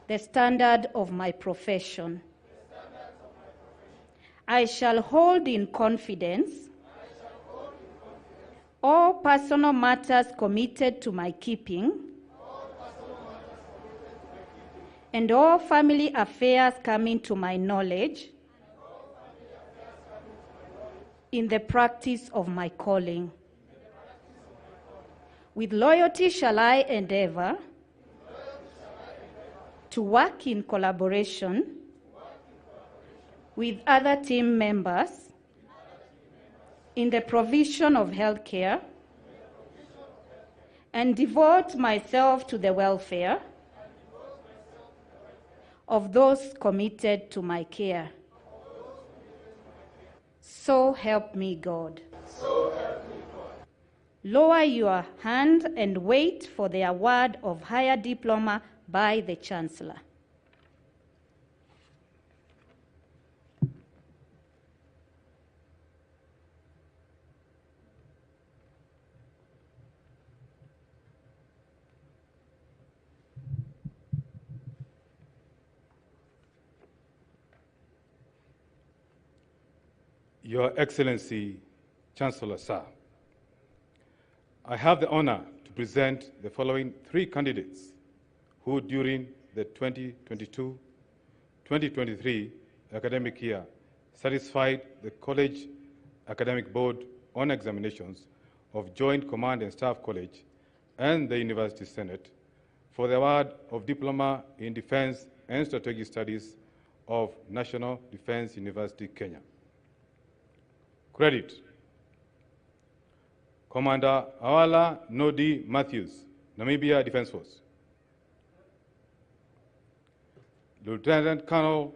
the standard of my profession. I shall hold in confidence all personal matters committed to my keeping and all family affairs coming to my knowledge in the practice of my calling. With loyalty shall I endeavor to work in collaboration with other team members in the provision of health care and devote myself to the welfare of those committed to my care. So help me God. Lower your hand and wait for the award of higher diploma by the Chancellor. Your Excellency, Chancellor, sir, I have the honor to present the following three candidates who, during the 2022-2023 academic year, satisfied the College Academic Board on Examinations of Joint Command and Staff College and the University Senate for the award of Diploma in Defense and Strategic Studies of National Defense University, Kenya. Credit: Commander Awala Nodi Matthews, Namibia Defense Force. Lieutenant Colonel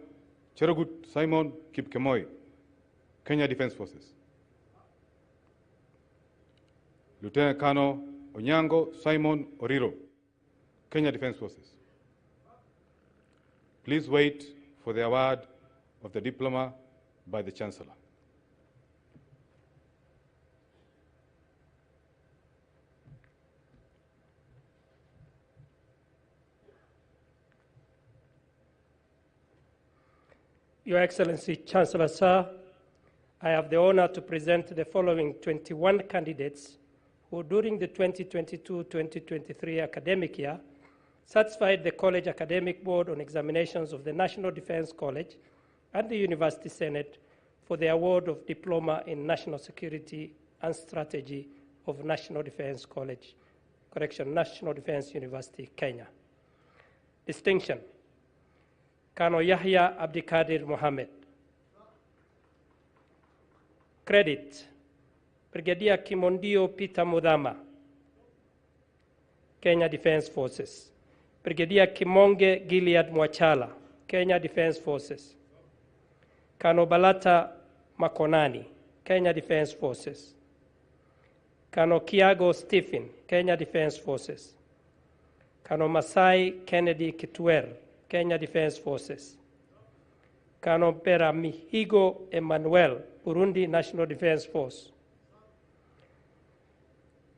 Cherugut Simon Kipkemoi, Kenya Defense Forces. Lieutenant Colonel Onyango Simon Oriro, Kenya Defense Forces. Please wait for the award of the diploma by the Chancellor. Your Excellency, Chancellor, sir, I have the honor to present the following 21 candidates who, during the 2022-2023 academic year, satisfied the College Academic Board on Examinations of the National Defense College and the University Senate for the award of Diploma in National Security and Strategy of National Defense College, National Defense University, Kenya. Distinction: Colonel Yahya Abdikadir Mohammed. Credit: Brigadier Kimondio Peter Mudama, Kenya Defense Forces. Brigadier Kimonge Gilead Mwachala, Kenya Defense Forces. Colonel Balata Makonani, Kenya Defence Forces. Kano Kiago Stephen, Kenya Defence Forces. Kano Masai Kennedy Kitwer, Kenya Defence Forces. Kano Peramihigo Emmanuel, Burundi National Defence Force.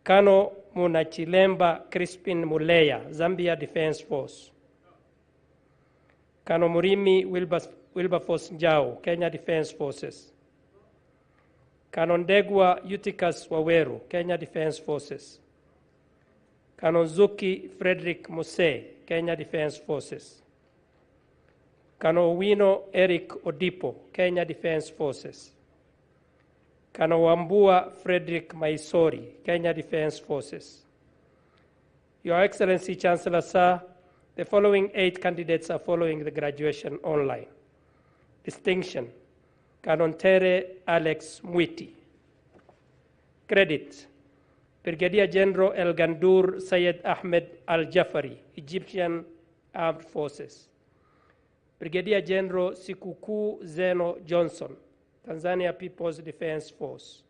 Kano Munachilemba Crispin Muleya, Zambia Defence Force. Kano Murimi Wilberforce Njau, Kenya Defence Forces. Kano Ndegwa Eutychus Waweru, Kenya Defence Forces. Kano Zuki Frederick Muse, Kenya Defence Forces. Kano Wino Eric Odipo, Kenya Defence Forces. Kano Wambua Frederick Maisori, Kenya Defence Forces. Your Excellency, Chancellor Sir, the following 8 candidates are following the graduation online. Distinction, Kanontere Alex Mwiti. Credit, Brigadier General El Gandour Sayed Ahmed Al-Jafari, Egyptian Armed Forces. Brigadier General Sikuku Zeno Johnson, Tanzania People's Defence Force.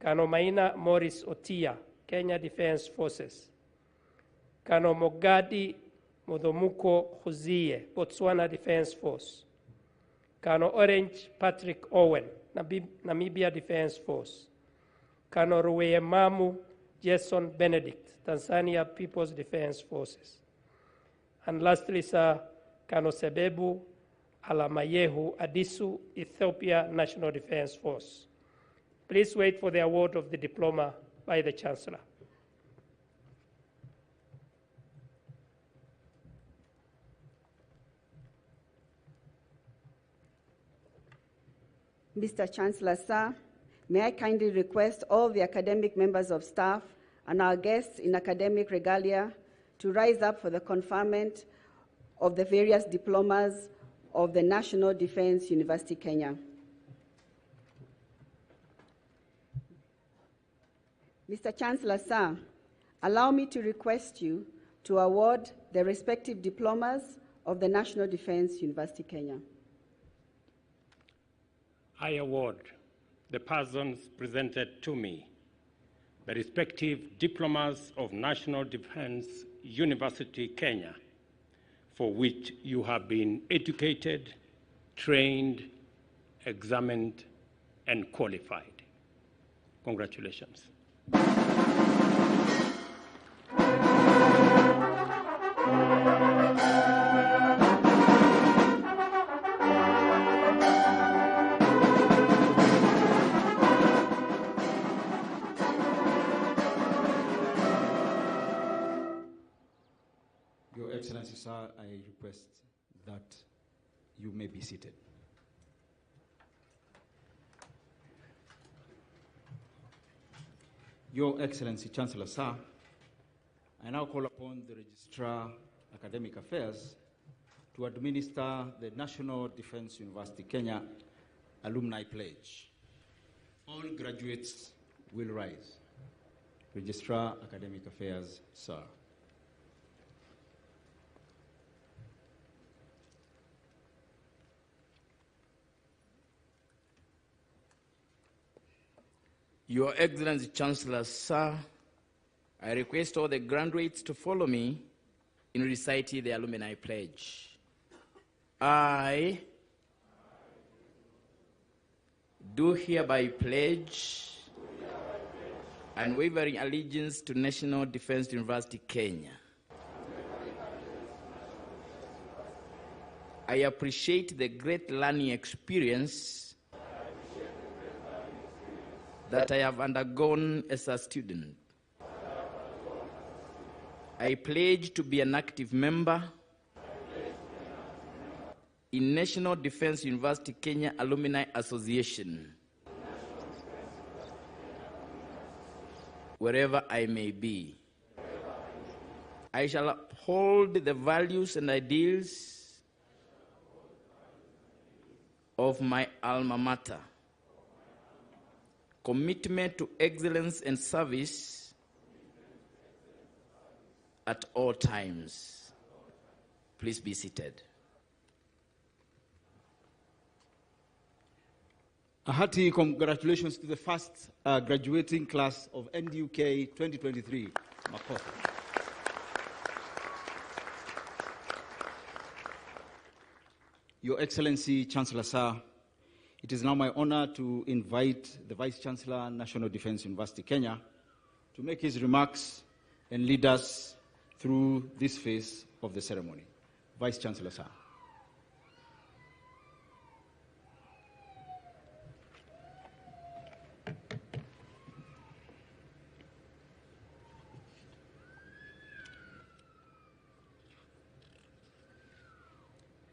Kano Maina Morris Otia, Kenya Defence Forces. Kano Mogadi Modomuko Huzie, Botswana Defence Force. Kano Orange Patrick Owen, Namibia Defence Force. Kano Ruweyemamu Jason Benedict, Tanzania People's Defence Forces. And lastly, sir, Kano Sebebu Alamayehu Adisu, Ethiopia National Defence Force. Please wait for the award of the diploma by the Chancellor. Mr. Chancellor, sir, may I kindly request all the academic members of staff and our guests in academic regalia to rise up for the conferment of the various diplomas of the National Defence University, Kenya. Mr. Chancellor, sir, allow me to request you to award the respective diplomas of the National Defence University, Kenya. I award the persons presented to me the respective diplomas of National Defence University, Kenya, for which you have been educated, trained, examined, and qualified. Congratulations. Your Excellency, sir, I request that you may be seated. Your Excellency, Chancellor, sir, I now call upon the Registrar Academic Affairs to administer the National Defence University Kenya Alumni Pledge. All graduates will rise. Registrar Academic Affairs, sir. Your Excellency, Chancellor, sir, I request all the graduates to follow me in reciting the Alumni Pledge. I do hereby pledge unwavering allegiance to National Defence University, Kenya. I appreciate the great learning experience that I have undergone as a student. I pledge to be an active member in National Defence University Kenya Alumni Association, wherever I may be. I shall uphold the values and ideals of my alma mater. Commitment to excellence and service at all times. Please be seated. A hearty congratulations to the first graduating class of NDUK 2023. Makoto. Your Excellency, Chancellor Sir, it is now my honor to invite the Vice Chancellor, National Defense University, Kenya, to make his remarks and lead us through this phase of the ceremony. Vice Chancellor Sir.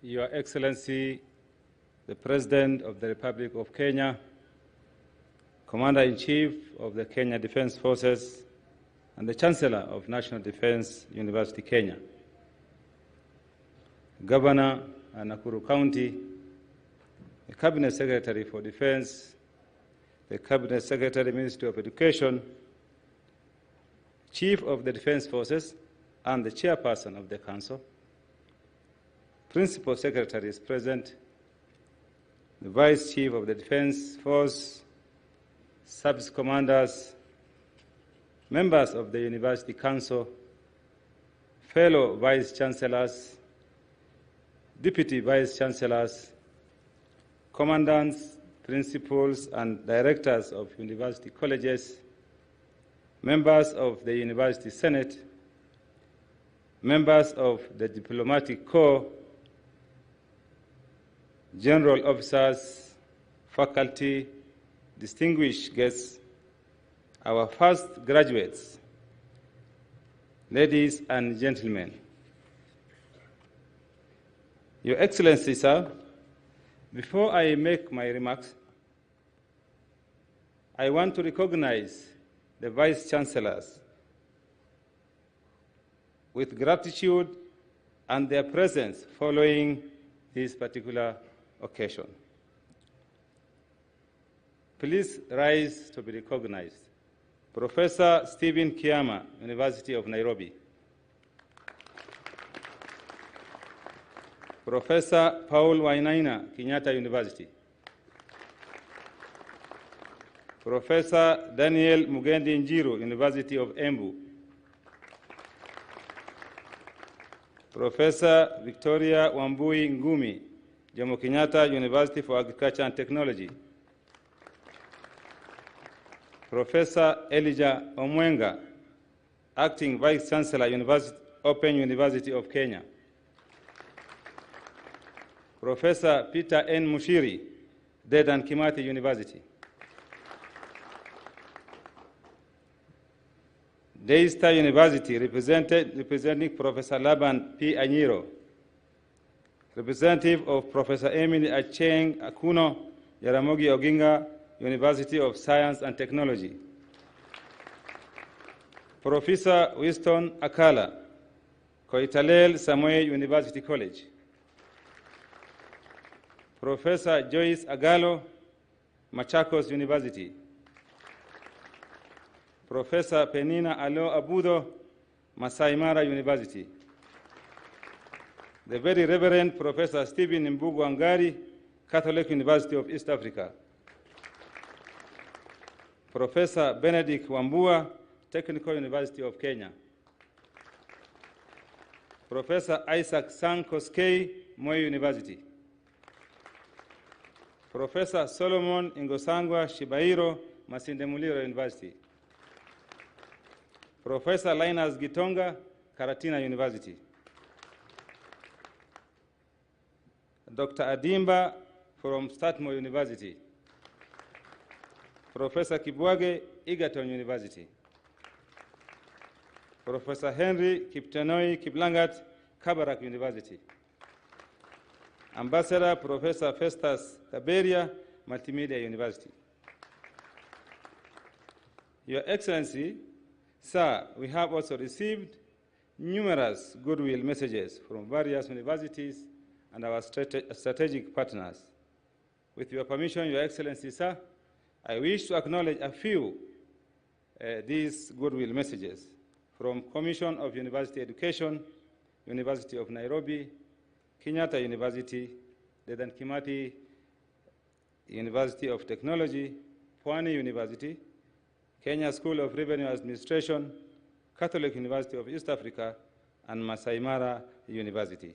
Your Excellency, the President of the Republic of Kenya, Commander-in-Chief of the Kenya Defense Forces, and the Chancellor of National Defense University, Kenya, Governor of Nakuru County, the Cabinet Secretary for Defense, the Cabinet Secretary, Ministry of Education, Chief of the Defense Forces, and the Chairperson of the Council, Principal Secretary is present, the Vice Chief of the Defense Force, Service Commanders, members of the University Council, fellow Vice Chancellors, Deputy Vice Chancellors, Commandants, Principals, and Directors of University Colleges, members of the University Senate, members of the Diplomatic Corps, general officers, faculty, distinguished guests, our first graduates, ladies and gentlemen. Your Excellency, sir, before I make my remarks, I want to recognize the Vice Chancellors with gratitude and their presence following this particular occasion. Please rise to be recognized. Professor Stephen Kiama, University of Nairobi. Professor Paul Wainaina, Kenyatta University. Professor Daniel Mugendi Njiru, University of Embu. Professor Victoria Wambui Ngumi, Jomo Kenyatta University for Agriculture and Technology. Professor Elijah Omwenga, Acting Vice Chancellor, Open University of Kenya. Professor Peter N. Mushiri, Dedan Kimathi University. Daystar University, representing Professor Laban P. Anyiro, representative of Professor Emily Acheng Akuno, Jaramogi Oginga University of Science and Technology. Professor Winston Akala, Koitalel Samuel University College. Professor Joyce Agalo, Machakos University. Professor Penina Alo Abudo, Masai Mara University. The very Reverend Professor Stephen Mbugu Angari, Catholic University of East Africa. Professor Benedict Wambua, Technical University of Kenya. Professor Isaac Sankoskei, Moi University. Professor Solomon Ingosangwa Shibairo, Masinde Muliro University. Professor Linus Gitonga, Karatina University. Dr. Adimba from Statmore University. Professor Kibwage, Egerton University. Professor Henry Kiptanoi Kiplangat, Kabarak University. Ambassador Professor Festus Kaberia, Multimedia University. Your Excellency, sir, we have also received numerous goodwill messages from various universities and our strategic partners. With your permission, Your Excellency, sir, I wish to acknowledge a few these goodwill messages from Commission of University Education, University of Nairobi, Kenyatta University, Dedan Kimathi University of Technology, Pwani University, Kenya School of Revenue Administration, Catholic University of East Africa, and Masai Mara University.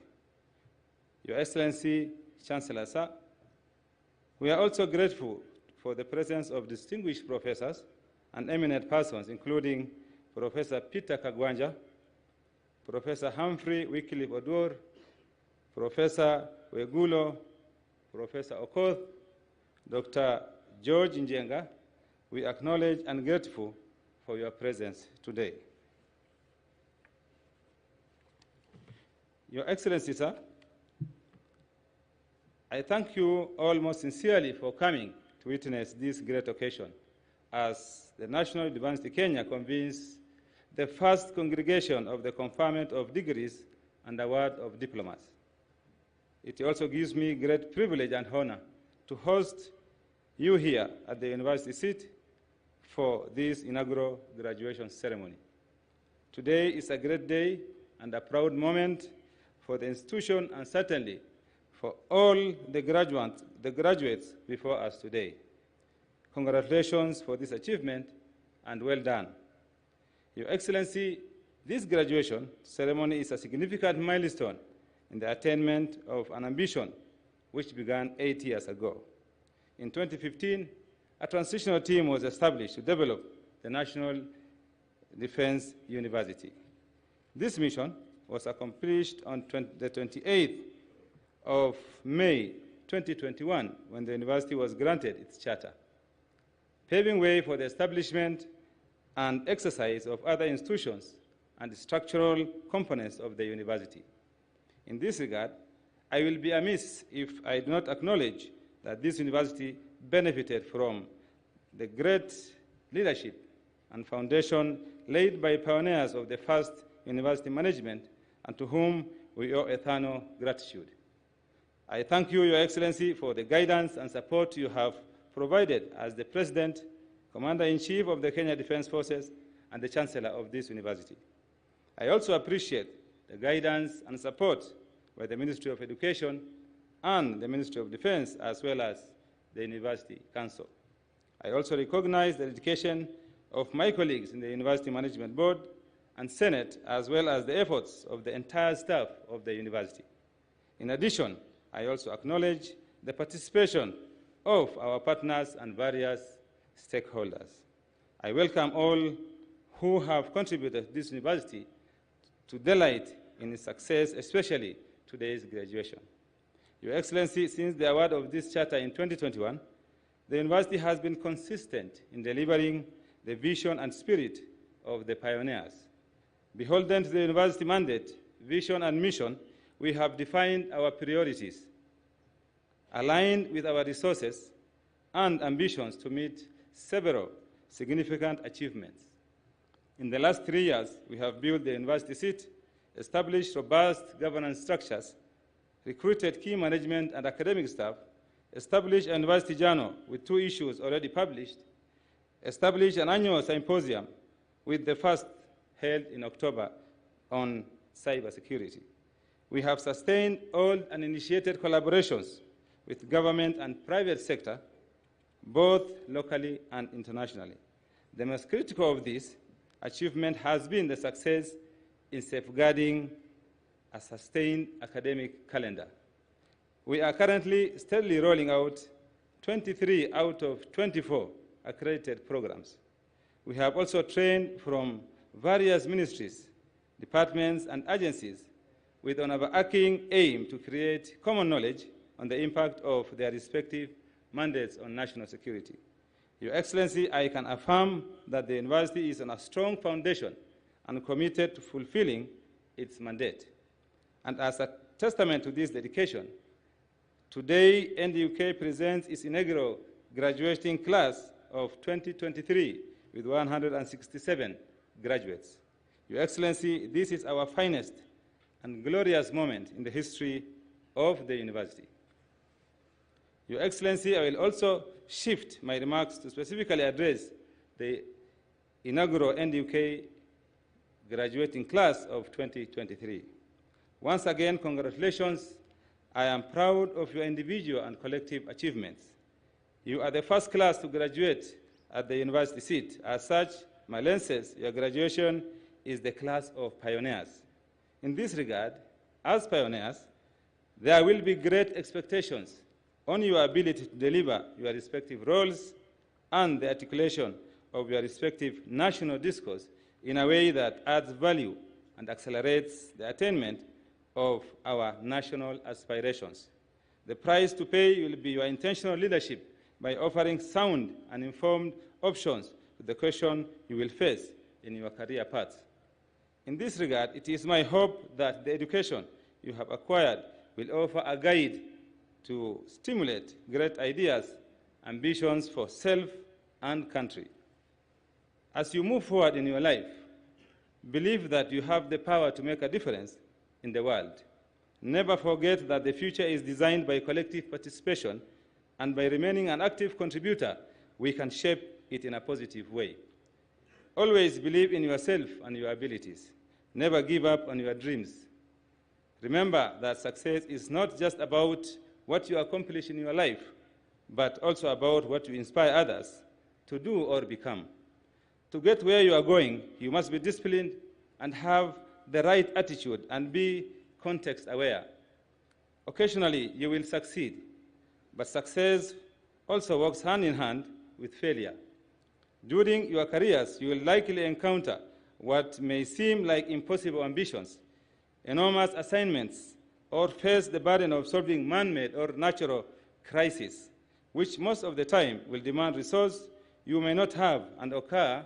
Your Excellency, Chancellor Sir, we are also grateful for the presence of distinguished professors and eminent persons, including Professor Peter Kagwanja, Professor Humphrey Wycliffe Oduor, Professor Wegulo, Professor Okoth, Dr. George Njenga. We acknowledge and grateful for your presence today. Your Excellency, sir, I thank you all most sincerely for coming to witness this great occasion as the National University Kenya convenes the first congregation of the conferment of degrees and award of diplomas. It also gives me great privilege and honor to host you here at the university seat for this inaugural graduation ceremony. Today is a great day and a proud moment for the institution and certainly for all the graduates before us today. Congratulations for this achievement and well done. Your Excellency, this graduation ceremony is a significant milestone in the attainment of an ambition which began 8 years ago. In 2015, a transitional team was established to develop the National Defense University. This mission was accomplished on the 28th of May 2021 when the university was granted its charter, paving way for the establishment and exercise of other institutions and structural components of the university. In this regard, I will be amiss if I do not acknowledge that this university benefited from the great leadership and foundation laid by pioneers of the first university management and to whom we owe eternal gratitude. I thank you, Your Excellency, for the guidance and support you have provided as the President, Commander-in-Chief of the Kenya Defense Forces, and the Chancellor of this university. I also appreciate the guidance and support by the Ministry of Education and the Ministry of Defense, as well as the University Council. I also recognize the dedication of my colleagues in the University Management Board and Senate, as well as the efforts of the entire staff of the university. In addition, I also acknowledge the participation of our partners and various stakeholders. I welcome all who have contributed to this university to delight in its success, especially today's graduation. Your Excellency, since the award of this charter in 2021, the university has been consistent in delivering the vision and spirit of the pioneers. Beholden to the university mandate, vision, and mission, we have defined our priorities, aligned with our resources and ambitions to meet several significant achievements. In the last 3 years, we have built the university seat, established robust governance structures, recruited key management and academic staff, established a university journal with 2 issues already published, established an annual symposium with the first held in October on cybersecurity. We have sustained old and initiated collaborations with government and private sector, both locally and internationally. The most critical of this achievement has been the success in safeguarding a sustained academic calendar. We are currently steadily rolling out 23 out of 24 accredited programs. We have also trained from various ministries, departments, and agencies with an overarching aim to create common knowledge on the impact of their respective mandates on national security. Your Excellency, I can affirm that the university is on a strong foundation and committed to fulfilling its mandate. And as a testament to this dedication, today NDUK presents its inaugural graduating class of 2023 with 167 graduates. Your Excellency, this is our finest and glorious moment in the history of the university. Your Excellency, I will also shift my remarks to specifically address the inaugural NDUK graduating class of 2023. Once again, congratulations. I am proud of your individual and collective achievements. You are the first class to graduate at the university seat. As such, my lenses, your graduation is the class of pioneers. In this regard, as pioneers, there will be great expectations on your ability to deliver your respective roles and the articulation of your respective national discourse in a way that adds value and accelerates the attainment of our national aspirations. The price to pay will be your intentional leadership by offering sound and informed options to the question you will face in your career path. In this regard, it is my hope that the education you have acquired will offer a guide to stimulate great ideas, ambitions for self and country. As you move forward in your life, believe that you have the power to make a difference in the world. Never forget that the future is designed by collective participation, and by remaining an active contributor, we can shape it in a positive way. Always believe in yourself and your abilities. Never give up on your dreams. Remember that success is not just about what you accomplish in your life, but also about what you inspire others to do or become. To get where you are going, you must be disciplined and have the right attitude and be context aware. Occasionally, you will succeed, but success also works hand in hand with failure. During your careers, you will likely encounter what may seem like impossible ambitions, enormous assignments, or face the burden of solving man-made or natural crises, which most of the time will demand resources you may not have and occur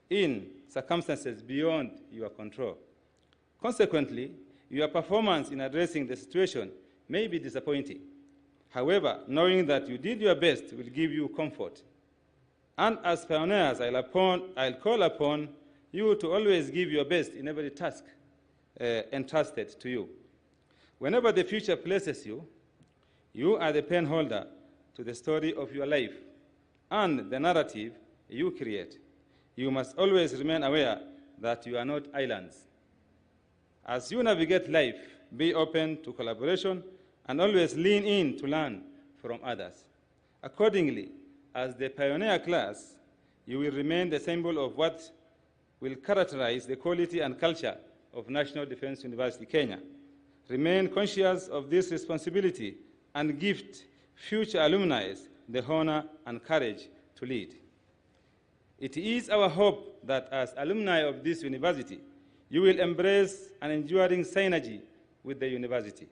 in circumstances beyond your control. Consequently, your performance in addressing the situation may be disappointing. However, knowing that you did your best will give you comfort. And as pioneers, I'll call upon you to always give your best in every task entrusted to you. Whenever the future places you, you are the pen holder to the story of your life and the narrative you create. You must always remain aware that you are not islands. As you navigate life, be open to collaboration and always lean in to learn from others. Accordingly, as the pioneer class, you will remain the symbol of what will characterize the quality and culture of National Defense University, Kenya. Remain conscious of this responsibility and gift future alumni the honor and courage to lead. It is our hope that as alumni of this university, you will embrace an enduring synergy with the university.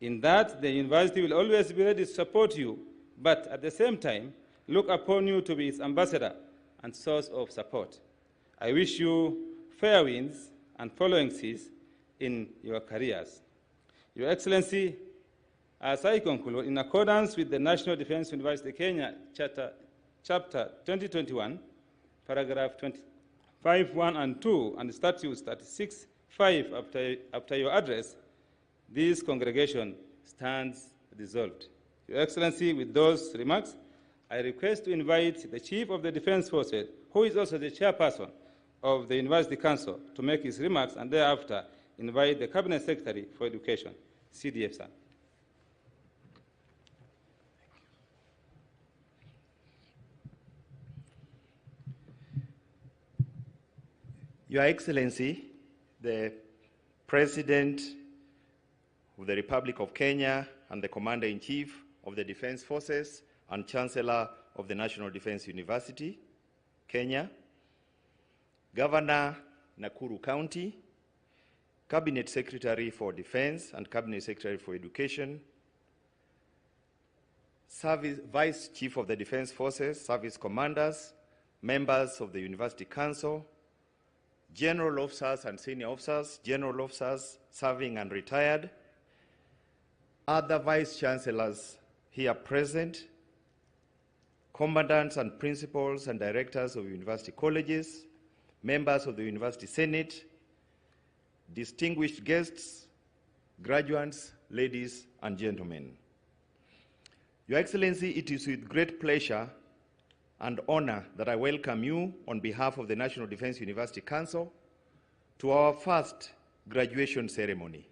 In that, the university will always be ready to support you, but at the same time, look upon you to be its ambassador and source of support. I wish you fair winds and following seas in your careers. Your Excellency, as I conclude, in accordance with the National Defense University Kenya Chapter 2021, paragraph 25(1) and 2, and Statute 36(5), after your address, this congregation stands dissolved. Your Excellency, with those remarks, I request to invite the Chief of the Defense Forces, who is also the chairperson of the University Council, to make his remarks, and thereafter invite the Cabinet Secretary for Education, CDF, sir. Your Excellency, the President of the Republic of Kenya and the Commander-in-Chief of the Defense Forces and Chancellor of the National Defense University, Kenya, Governor, Nakuru County, Cabinet Secretary for Defense and Cabinet Secretary for Education, Vice Chief of the Defense Forces, Service Commanders, members of the University Council, General Officers and Senior Officers, General Officers serving and retired, other Vice Chancellors here present, Commandants and Principals and Directors of University Colleges, members of the University Senate, distinguished guests, graduates, ladies and gentlemen. Your Excellency, it is with great pleasure and honor that I welcome you on behalf of the National Defense University Council to our first graduation ceremony.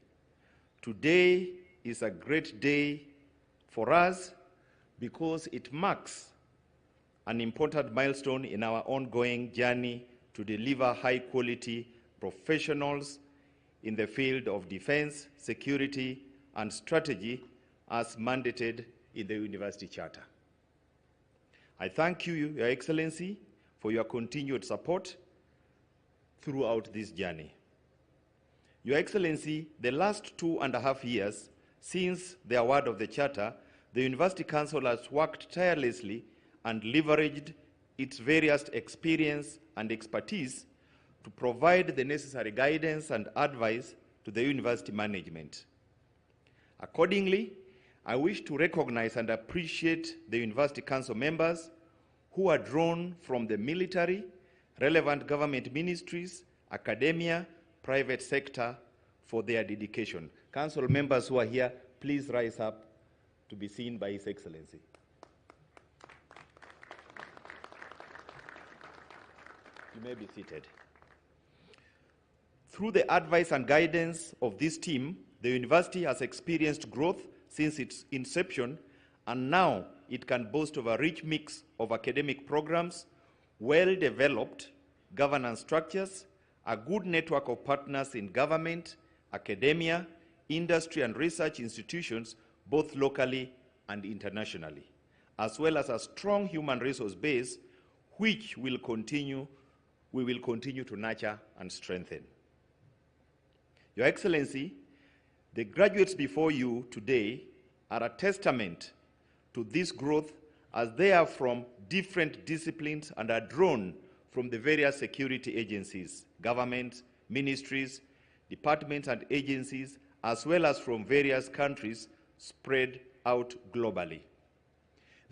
Today is a great day for us because it marks an important milestone in our ongoing journey to deliver high-quality professionals in the field of defense, security, and strategy as mandated in the University Charter. I thank you, Your Excellency, for your continued support throughout this journey. Your Excellency, the last 2.5 years since the award of the Charter, the University Council has worked tirelessly and leveraged its various experience and expertise to provide the necessary guidance and advice to the university management. Accordingly, I wish to recognize and appreciate the University Council members who are drawn from the military, relevant government ministries, academia, private sector for their dedication. Council members who are here, please rise up to be seen by His Excellency. You may be seated. Through the advice and guidance of this team, the university has experienced growth since its inception, and now it can boast of a rich mix of academic programs, well-developed governance structures, a good network of partners in government, academia, industry, and research institutions, both locally and internationally, as well as a strong human resource base, which we will continue to nurture and strengthen. Your Excellency, the graduates before you today are a testament to this growth, as they are from different disciplines and are drawn from the various security agencies, government, ministries, departments, and agencies, as well as from various countries spread out globally.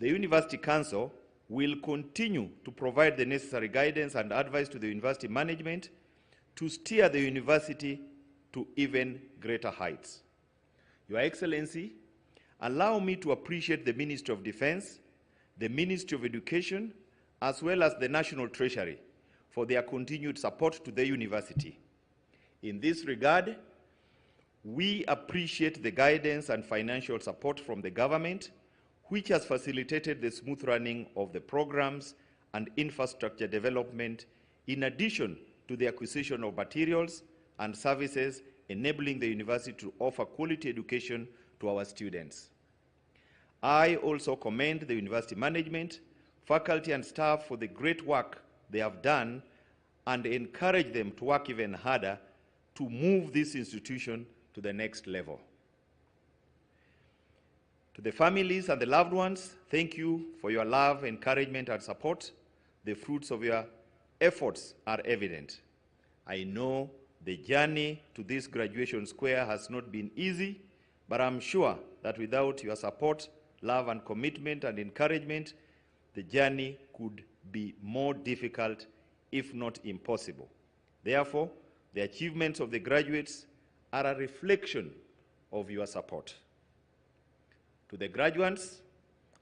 The University Council will continue to provide the necessary guidance and advice to the university management to steer the university to even greater heights. Your Excellency, allow me to appreciate the Ministry of Defense, the Ministry of Education, as well as the National Treasury for their continued support to the university. In this regard, we appreciate the guidance and financial support from the government, which has facilitated the smooth running of the programs and infrastructure development, in addition to the acquisition of materials and services enabling the university to offer quality education to our students. I also commend the university management, faculty, and staff for the great work they have done, and encourage them to work even harder to move this institution to the next level. To the families and the loved ones, thank you for your love, encouragement, and support. The fruits of your efforts are evident. I know the journey to this graduation square has not been easy, but I'm sure that without your support, love, and commitment and encouragement, the journey could be more difficult, if not impossible. Therefore, the achievements of the graduates are a reflection of your support. To the graduates,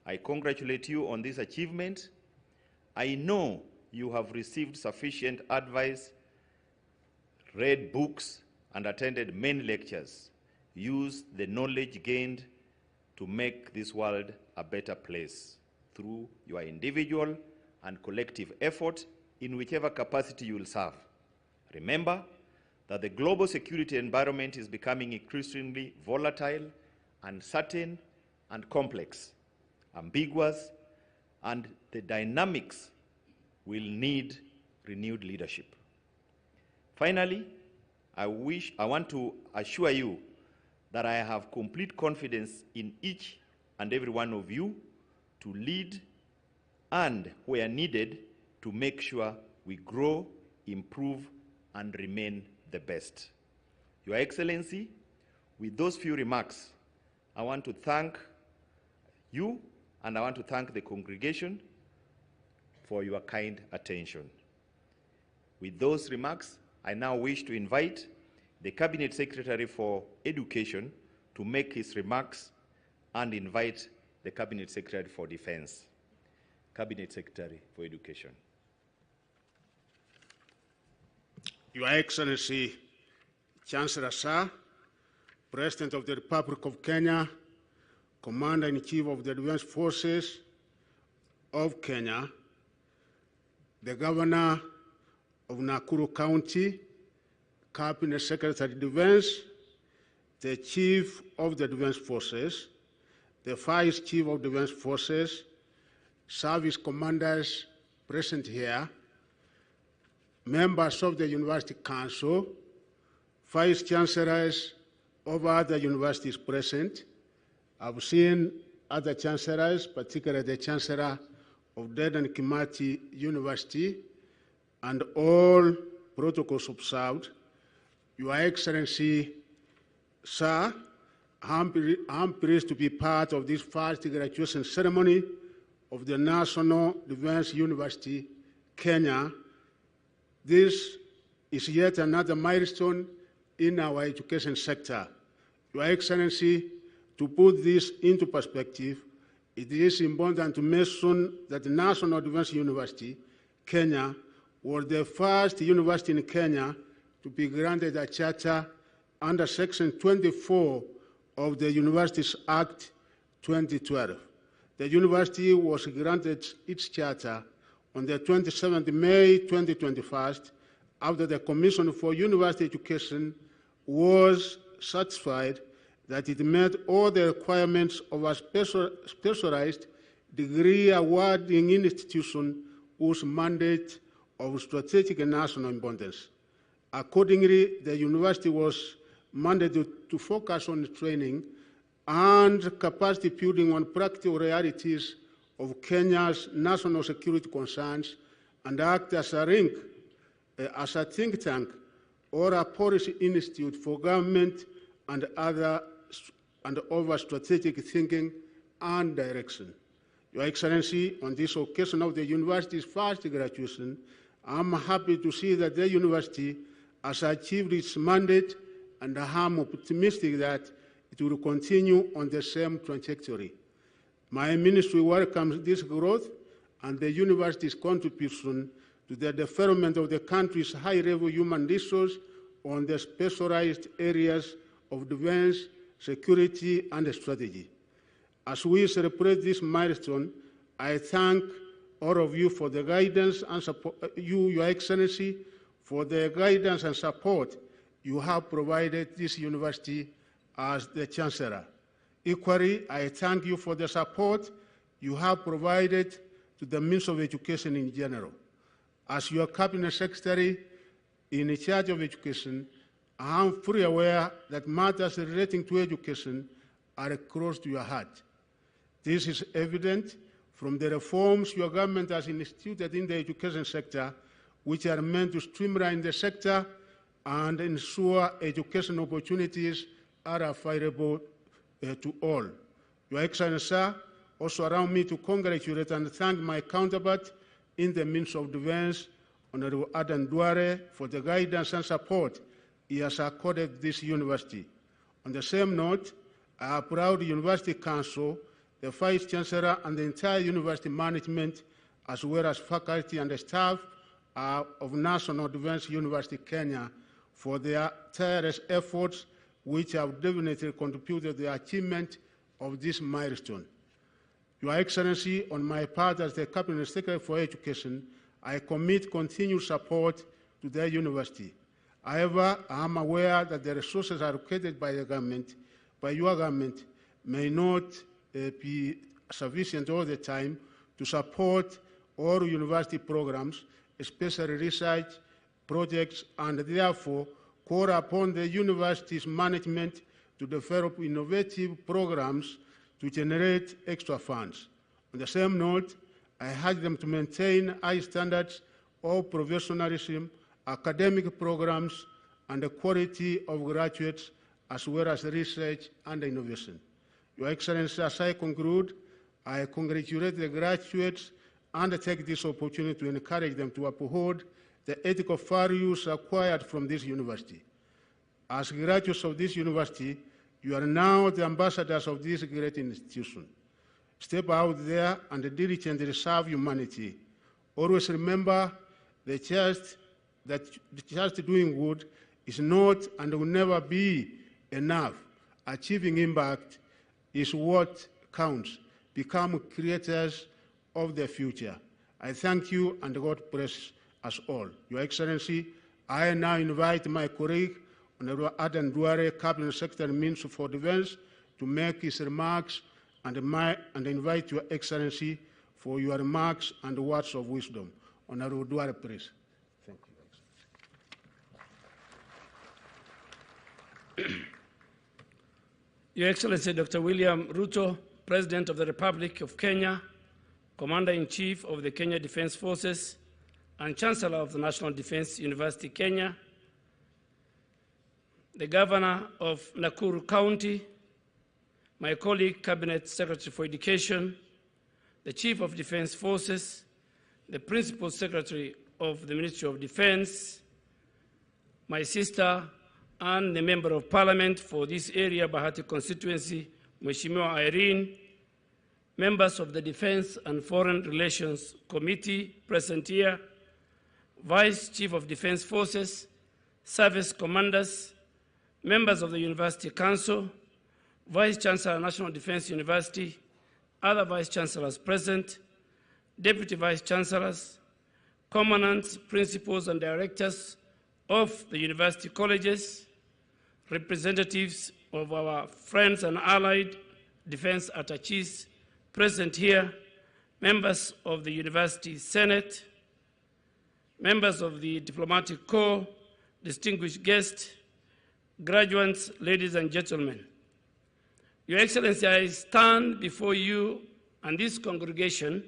I congratulate you on this achievement. I know you have received sufficient advice, read books, and attended many lectures. Use the knowledge gained to make this world a better place through your individual and collective effort in whichever capacity you will serve. Remember that the global security environment is becoming increasingly volatile, uncertain, and complex, ambiguous, and the dynamics will need renewed leadership. Finally, I want to assure you that I have complete confidence in each and every one of you to lead and, where needed, to make sure we grow, improve, and remain the best. Your Excellency, with those few remarks, I want to thank you and I want to thank the congregation for your kind attention. With those remarks, I now wish to invite the Cabinet Secretary for Education to make his remarks and invite the Cabinet Secretary for Defense. Cabinet Secretary for Education. Your Excellency, Chancellor Sir, President of the Republic of Kenya, Commander-in-Chief of the Defense Forces of Kenya, the Governor of Nakuru County, Cabinet Secretary of Defense, the Chief of the Defense Forces, the Vice Chief of Defense Forces, service commanders present here, members of the University Council, Vice Chancellors of other universities present. I've seen other chancellors, particularly the Chancellor of Dedan Kimathi University, and all protocols observed. Your Excellency, Sir, I'm pleased to be part of this first graduation ceremony of the National Defense University, Kenya. This is yet another milestone in our education sector. Your Excellency, to put this into perspective, it is important to mention that the National Defense University, Kenya, was the first university in Kenya to be granted a charter under Section 24 of the Universities Act 2012. The university was granted its charter on the 27th May 2021 after the Commission for University Education was satisfied that it met all the requirements of a specialized degree awarding institution whose mandate of strategic and national importance. Accordingly, the university was mandated to focus on training and capacity building on practical realities of Kenya's national security concerns and act as a think tank or a policy institute for government and over strategic thinking and direction. Your Excellency, on this occasion of the university's first graduation, I'm happy to see that the university has achieved its mandate, and I'm optimistic that it will continue on the same trajectory. My ministry welcomes this growth and the university's contribution to the development of the country's high-level human resource on the specialized areas of defense, security, and strategy. As we celebrate this milestone, I thank all of you for the guidance and support, Your Excellency, for the guidance and support you have provided this university as the Chancellor. Equally, I thank you for the support you have provided to the Ministry of Education in general. As your Cabinet Secretary in charge of education, I am fully aware that matters relating to education are close to your heart. This is evident from the reforms your government has instituted in the education sector, which are meant to streamline the sector and ensure education opportunities are available to all. Your Excellency, sir, also allow me to congratulate and thank my counterpart in the Ministry of Defense, Honorable Adan Duare, for the guidance and support he has accorded this university. On the same note, I am proud the University Council, the Vice Chancellor, and the entire university management, as well as faculty and staff of National Defense University Kenya, for their tireless efforts, which have definitely contributed to the achievement of this milestone. Your Excellency, on my part as the Cabinet Secretary for Education, I commit continued support to the university. However, I am aware that the resources allocated by the government, by your government, may not be sufficient all the time to support all university programs, especially research projects, and therefore call upon the university's management to develop innovative programs to generate extra funds. On the same note, I urge them to maintain high standards of professionalism, academic programs, and the quality of graduates, as well as research and innovation. Your Excellency, as I conclude, I congratulate the graduates and take this opportunity to encourage them to uphold the ethical values acquired from this university. As graduates of this university, you are now the ambassadors of this great institution. Step out there and diligently serve humanity. Always remember that just doing good is not and will never be enough. Achieving impact is what counts. Become creators of the future. I thank you and God bless us all. Your Excellency, I now invite my colleague, Honorable Adan Duare, Cabinet Secretary, Minister for Defense, to make his remarks and invite Your Excellency for your remarks and words of wisdom. Honorable Duare, please. Thank you. Your Excellency, Dr. William Ruto, President of the Republic of Kenya, Commander-in-Chief of the Kenya Defense Forces, and Chancellor of the National Defense University, Kenya, the Governor of Nakuru County, my colleague, Cabinet Secretary for Education, the Chief of Defense Forces, the Principal Secretary of the Ministry of Defense, my sister, and the Member of Parliament for this area, Bahati constituency, Mheshimiwa Irene, members of the Defense and Foreign Relations Committee present here, Vice Chief of Defense Forces, service commanders, members of the University Council, Vice Chancellor, National Defense University, other Vice Chancellors present, Deputy Vice Chancellors, Commandants, Principals, and Directors of the University Colleges, representatives of our friends and allied defense attaches present here, members of the University Senate, members of the Diplomatic Corps, distinguished guests, graduates, ladies and gentlemen. Your Excellency, I stand before you and this congregation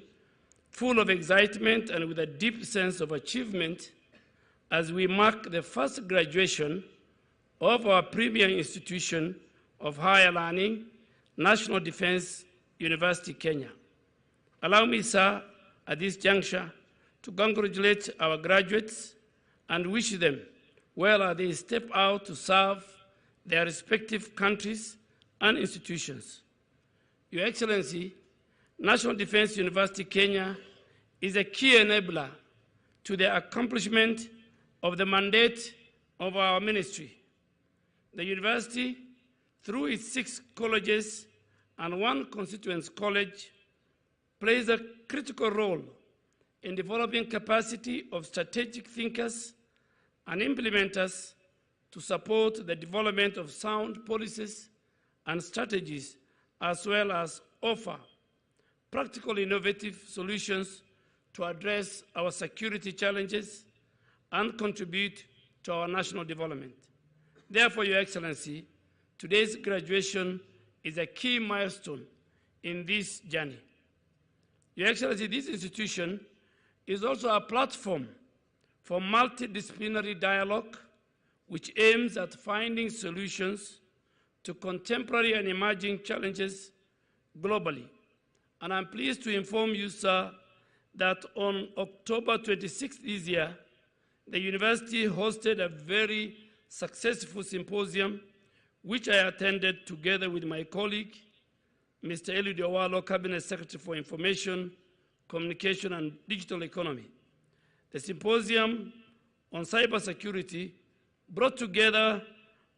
full of excitement and with a deep sense of achievement as we mark the first graduation of our premier institution of higher learning, National Defense University, Kenya. Allow me, sir, at this juncture, to congratulate our graduates and wish them well as they step out to serve their respective countries and institutions. Your Excellency, National Defense University, Kenya is a key enabler to the accomplishment of the mandate of our ministry. The university, through its 6 colleges and 1 constituent college, plays a critical role in developing capacity of strategic thinkers and implementers to support the development of sound policies and strategies, as well as offer practical innovative solutions to address our security challenges and contribute to our national development. Therefore, Your Excellency, today's graduation is a key milestone in this journey. Your Excellency, this institution is also a platform for multidisciplinary dialogue which aims at finding solutions to contemporary and emerging challenges globally. And I'm pleased to inform you, sir, that on October 26th this year, the university hosted a very successful symposium which I attended together with my colleague, Mr. Eliud Owalo, Cabinet Secretary for Information, Communication and Digital Economy. The symposium on cybersecurity brought together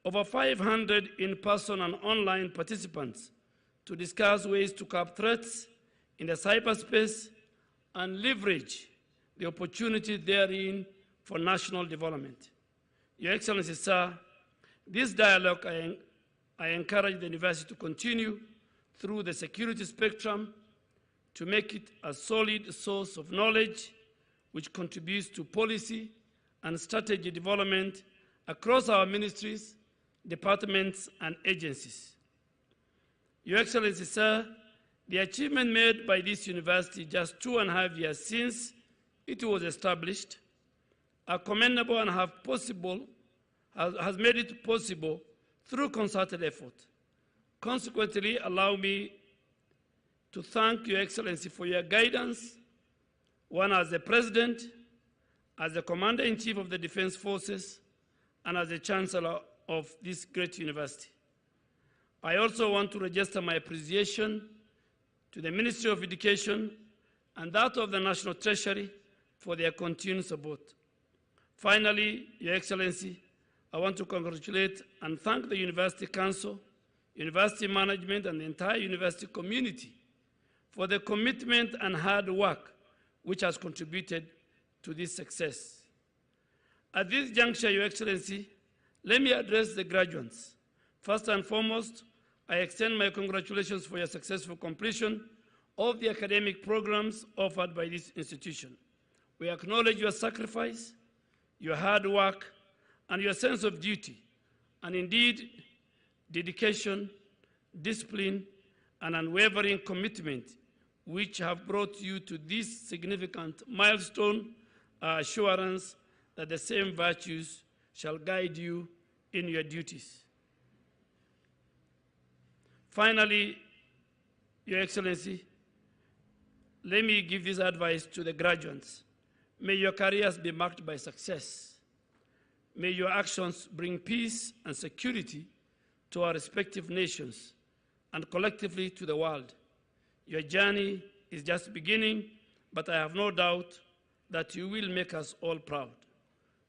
over 500 in-person and online participants to discuss ways to curb threats in the cyberspace and leverage the opportunity therein for national development. Your Excellency, sir, this dialogue I encourage the university to continue through the security spectrum to make it a solid source of knowledge which contributes to policy and strategy development across our ministries, departments, and agencies. Your Excellency, sir, the achievement made by this university just 2.5 years since it was established are commendable and has made it possible through concerted effort. Consequently, allow me to thank Your Excellency for your guidance, one as the President, as the Commander-in-Chief of the Defense Forces, and as the Chancellor of this great university. I also want to register my appreciation to the Ministry of Education and that of the National Treasury for their continued support. Finally, Your Excellency, I want to congratulate and thank the University Council, university management, and the entire university community for the commitment and hard work which has contributed to this success. At this juncture, Your Excellency, let me address the graduates. First and foremost, I extend my congratulations for your successful completion of the academic programs offered by this institution. We acknowledge your sacrifice, your hard work, and your sense of duty, and indeed, dedication, discipline, and unwavering commitment which have brought you to this significant milestone, assurance that the same virtues shall guide you in your duties. Finally, Your Excellency, let me give this advice to the graduates. May your careers be marked by success. May your actions bring peace and security to our respective nations and collectively to the world. Your journey is just beginning, but I have no doubt that you will make us all proud.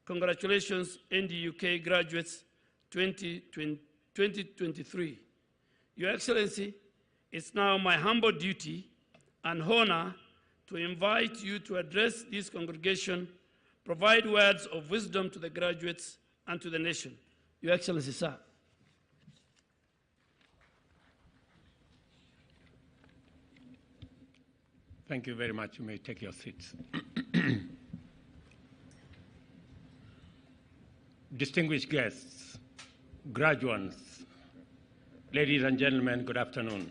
Congratulations, NDUK graduates 2023. Your Excellency, it's now my humble duty and honor to invite you to address this congregation, provide words of wisdom to the graduates and to the nation. Your Excellency, sir. Thank you very much. You may take your seats. Distinguished guests, graduates, ladies and gentlemen, good afternoon.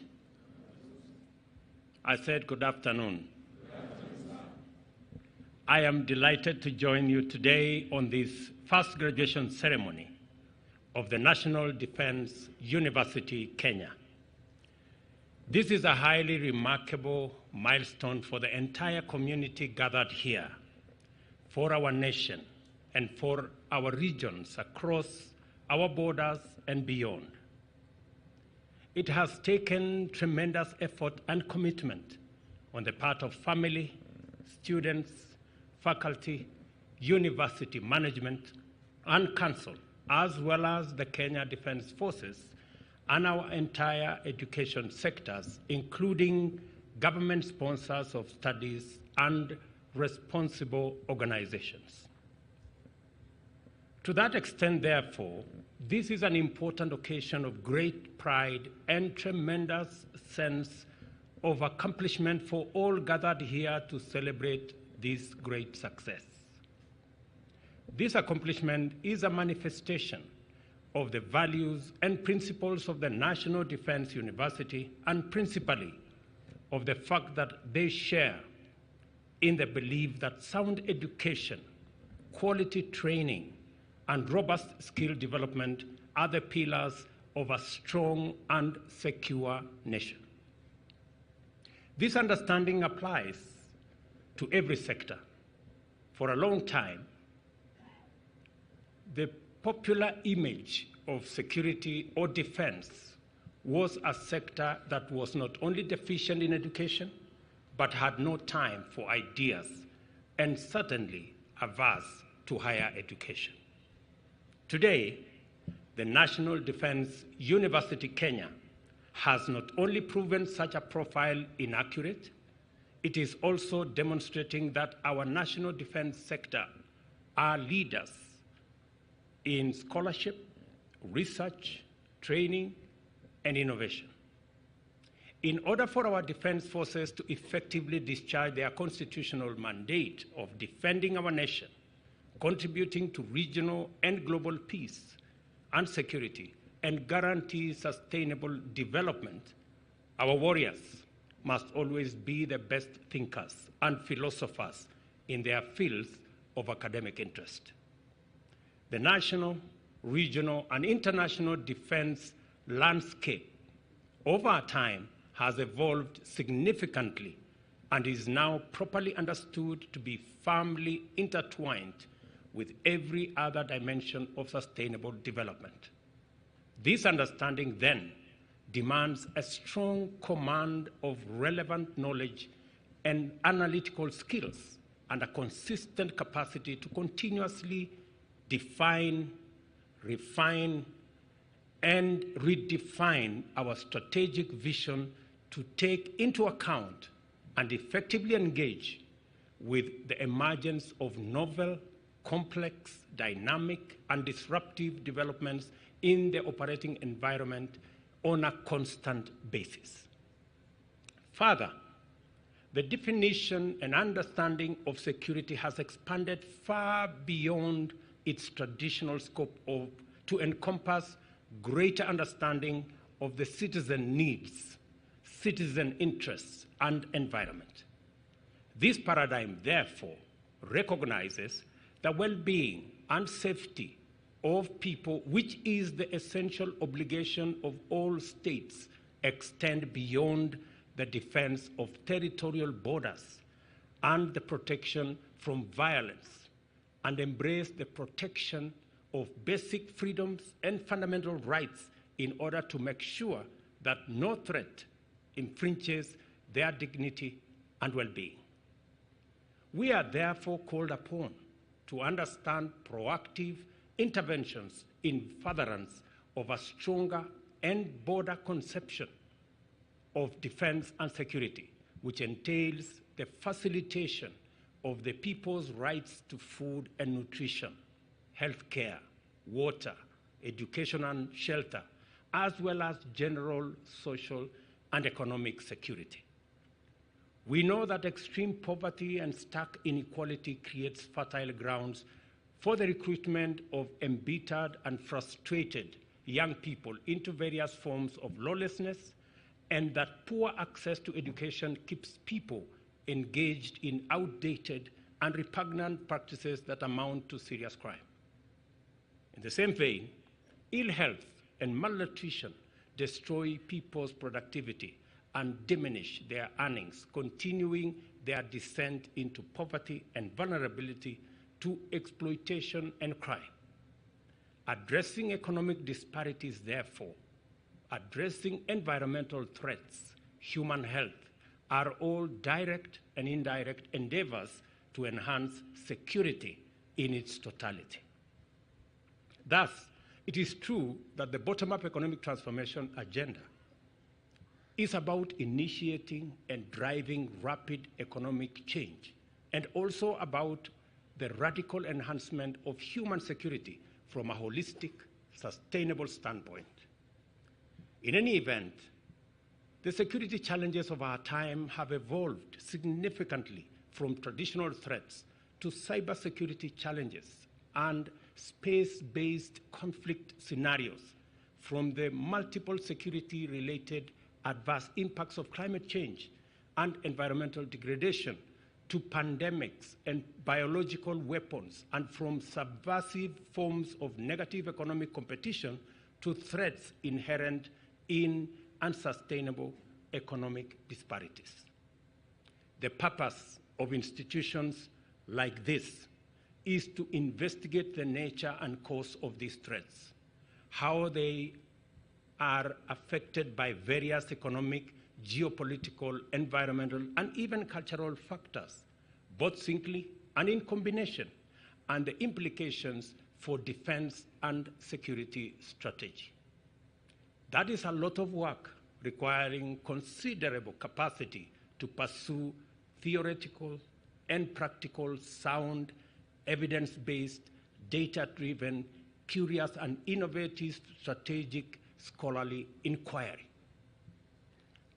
I said good afternoon. I am delighted to join you today on this first graduation ceremony of the National Defense University, Kenya. This is a highly remarkable milestone for the entire community gathered here, for our nation, and for our regions across our borders and beyond. It has taken tremendous effort and commitment on the part of family, students, faculty, university management, and council, as well as the Kenya Defense Forces and our entire education sectors, including government sponsors of studies and responsible organizations. To that extent, therefore, this is an important occasion of great pride and tremendous sense of accomplishment for all gathered here to celebrate this great success. This accomplishment is a manifestation of the values and principles of the National Defense University, and principally of the fact that they share in the belief that sound education, quality training, and robust skill development are the pillars of a strong and secure nation. This understanding applies to every sector. For a long time, the popular image of security or defense was a sector that was not only deficient in education, but had no time for ideas and certainly averse to higher education. Today, the National Defense University, Kenya, has not only proven such a profile inaccurate, it is also demonstrating that our national defense sector are leaders in scholarship, research, training, and innovation. In order for our defense forces to effectively discharge their constitutional mandate of defending our nation, contributing to regional and global peace and security, and guarantee sustainable development, our warriors must always be the best thinkers and philosophers in their fields of academic interest. The national, regional, and international defense landscape over time has evolved significantly and is now properly understood to be firmly intertwined with every other dimension of sustainable development. This understanding then demands a strong command of relevant knowledge and analytical skills and a consistent capacity to continuously define, refine, and redefine our strategic vision to take into account and effectively engage with the emergence of novel, complex, dynamic, and disruptive developments in the operating environment on a constant basis. Further, the definition and understanding of security has expanded far beyond its traditional scope to encompass greater understanding of the citizen needs, citizen interests, and environment. This paradigm, therefore, recognizes the well-being and safety of people, which is the essential obligation of all states, extend beyond the defense of territorial borders and the protection from violence, and embrace the protection of basic freedoms and fundamental rights in order to make sure that no threat infringes their dignity and well-being. We are therefore called upon to understand proactive interventions in furtherance of a stronger and broader conception of defense and security, which entails the facilitation of the people's rights to food and nutrition, health care, water, education and shelter, as well as general social and economic security. We know that extreme poverty and stark inequality creates fertile grounds for the recruitment of embittered and frustrated young people into various forms of lawlessness, and that poor access to education keeps people engaged in outdated and repugnant practices that amount to serious crime. In the same vein, ill health and malnutrition destroy people's productivity and diminish their earnings, continuing their descent into poverty and vulnerability to exploitation and crime. Addressing economic disparities, therefore, addressing environmental threats, human health, are all direct and indirect endeavors to enhance security in its totality. Thus, it is true that the bottom-up economic transformation agenda is about initiating and driving rapid economic change, and also about the radical enhancement of human security from a holistic, sustainable standpoint. In any event, the security challenges of our time have evolved significantly from traditional threats to cybersecurity challenges and space-based conflict scenarios, from the multiple security-related adverse impacts of climate change and environmental degradation to pandemics and biological weapons, and from subversive forms of negative economic competition to threats inherent in unsustainable economic disparities. The purpose of institutions like this is to investigate the nature and cause of these threats, how they are affected by various economic, geopolitical, environmental, and even cultural factors, both singly and in combination, and the implications for defense and security strategy. That is a lot of work requiring considerable capacity to pursue theoretical and practical, sound, evidence-based, data-driven, curious, and innovative strategic scholarly inquiry.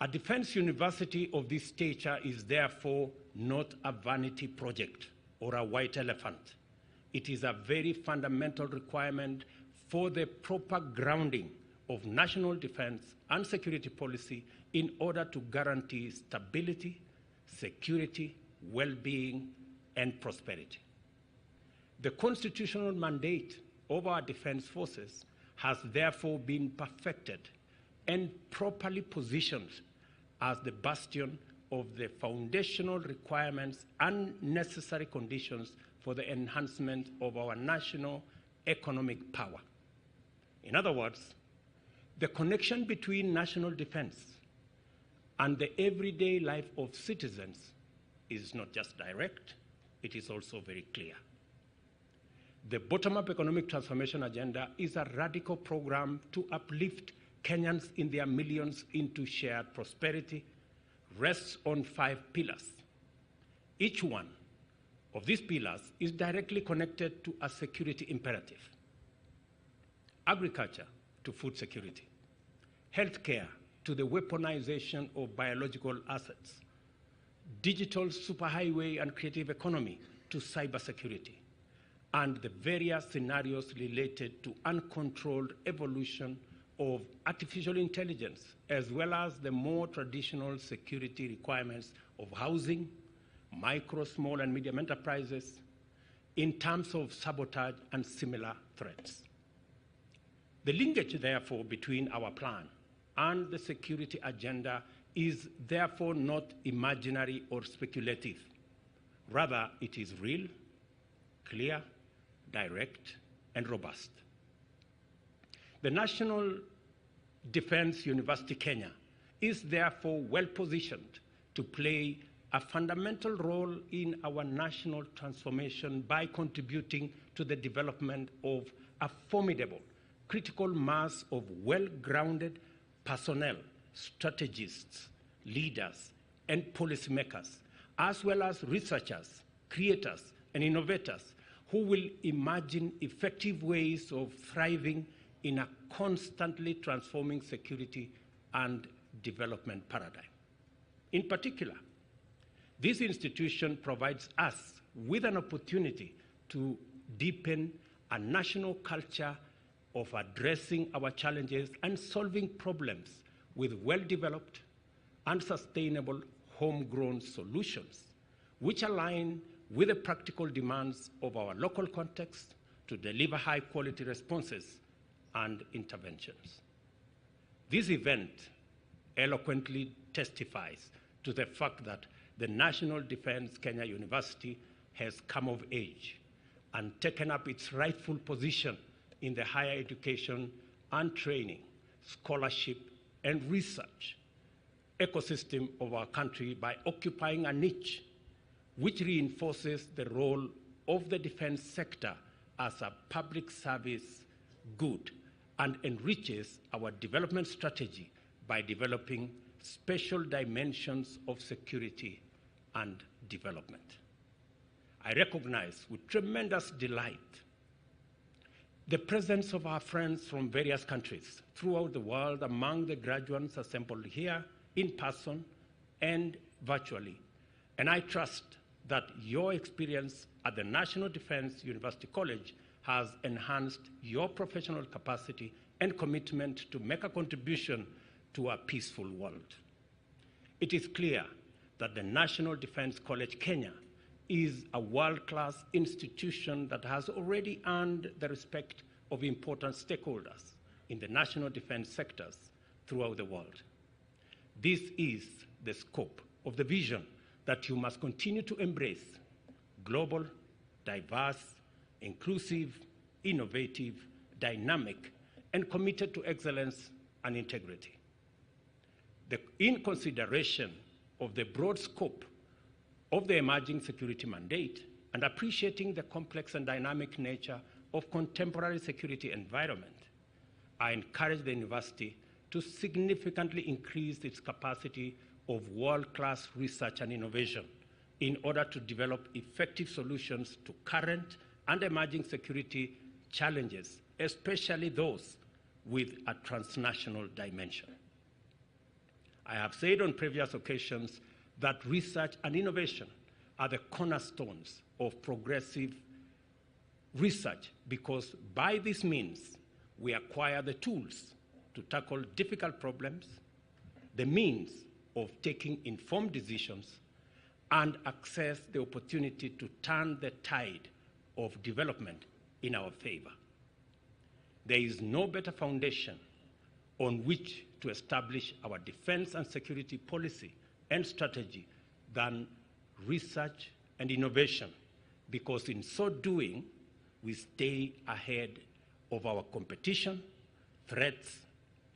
A defense university of this stature is therefore not a vanity project or a white elephant. It is a very fundamental requirement for the proper grounding of national defense and security policy in order to guarantee stability, security, well-being, and prosperity. The constitutional mandate of our defense forces has therefore been perfected and properly positioned as the bastion of the foundational requirements and necessary conditions for the enhancement of our national economic power. In other words, the connection between national defense and the everyday life of citizens is not just direct, it is also very clear. The bottom-up economic transformation agenda is a radical program to uplift Kenyans in their millions into shared prosperity, rests on 5 pillars. Each one of these pillars is directly connected to a security imperative. Agriculture to food security, healthcare to the weaponization of biological assets, digital superhighway and creative economy to cybersecurity, and the various scenarios related to uncontrolled evolution of artificial intelligence, as well as the more traditional security requirements of housing, micro, small, and medium enterprises, in terms of sabotage and similar threats. The linkage, therefore, between our plan and the security agenda is therefore not imaginary or speculative. Rather, it is real, clear, direct, and robust. The National Defense University Kenya is therefore well positioned to play a fundamental role in our national transformation by contributing to the development of a formidable critical mass of well-grounded personnel, strategists, leaders, and policymakers, as well as researchers, creators, and innovators who will imagine effective ways of thriving in a constantly transforming security and development paradigm. In particular, this institution provides us with an opportunity to deepen a national culture of addressing our challenges and solving problems with well-developed and sustainable homegrown solutions, which align with the practical demands of our local context to deliver high-quality responses and interventions. This event eloquently testifies to the fact that the National Defense Kenya University has come of age and taken up its rightful position in the higher education and training, scholarship, and research ecosystem of our country by occupying a niche which reinforces the role of the defense sector as a public service good and enriches our development strategy by developing special dimensions of security and development. I recognize with tremendous delight the presence of our friends from various countries throughout the world among the graduates assembled here in person and virtually. And I trust that your experience at the National Defense University College has enhanced your professional capacity and commitment to make a contribution to a peaceful world. It is clear that the National Defense College Kenya is a world-class institution that has already earned the respect of important stakeholders in the national defense sectors throughout the world. This is the scope of the vision that you must continue to embrace: global, diverse, inclusive, innovative, dynamic, and committed to excellence and integrity. In consideration of the broad scope of the emerging security mandate and appreciating the complex and dynamic nature of contemporary security environment, I encourage the university to significantly increase its capacity of world-class research and innovation in order to develop effective solutions to current and emerging security challenges, especially those with a transnational dimension. I have said on previous occasions that research and innovation are the cornerstones of progressive research, because by this means we acquire the tools to tackle difficult problems, the means of taking informed decisions, and access the opportunity to turn the tide of development in our favor. There is no better foundation on which to establish our defense and security policy and strategy than research and innovation, because in so doing, we stay ahead of our competition, threats,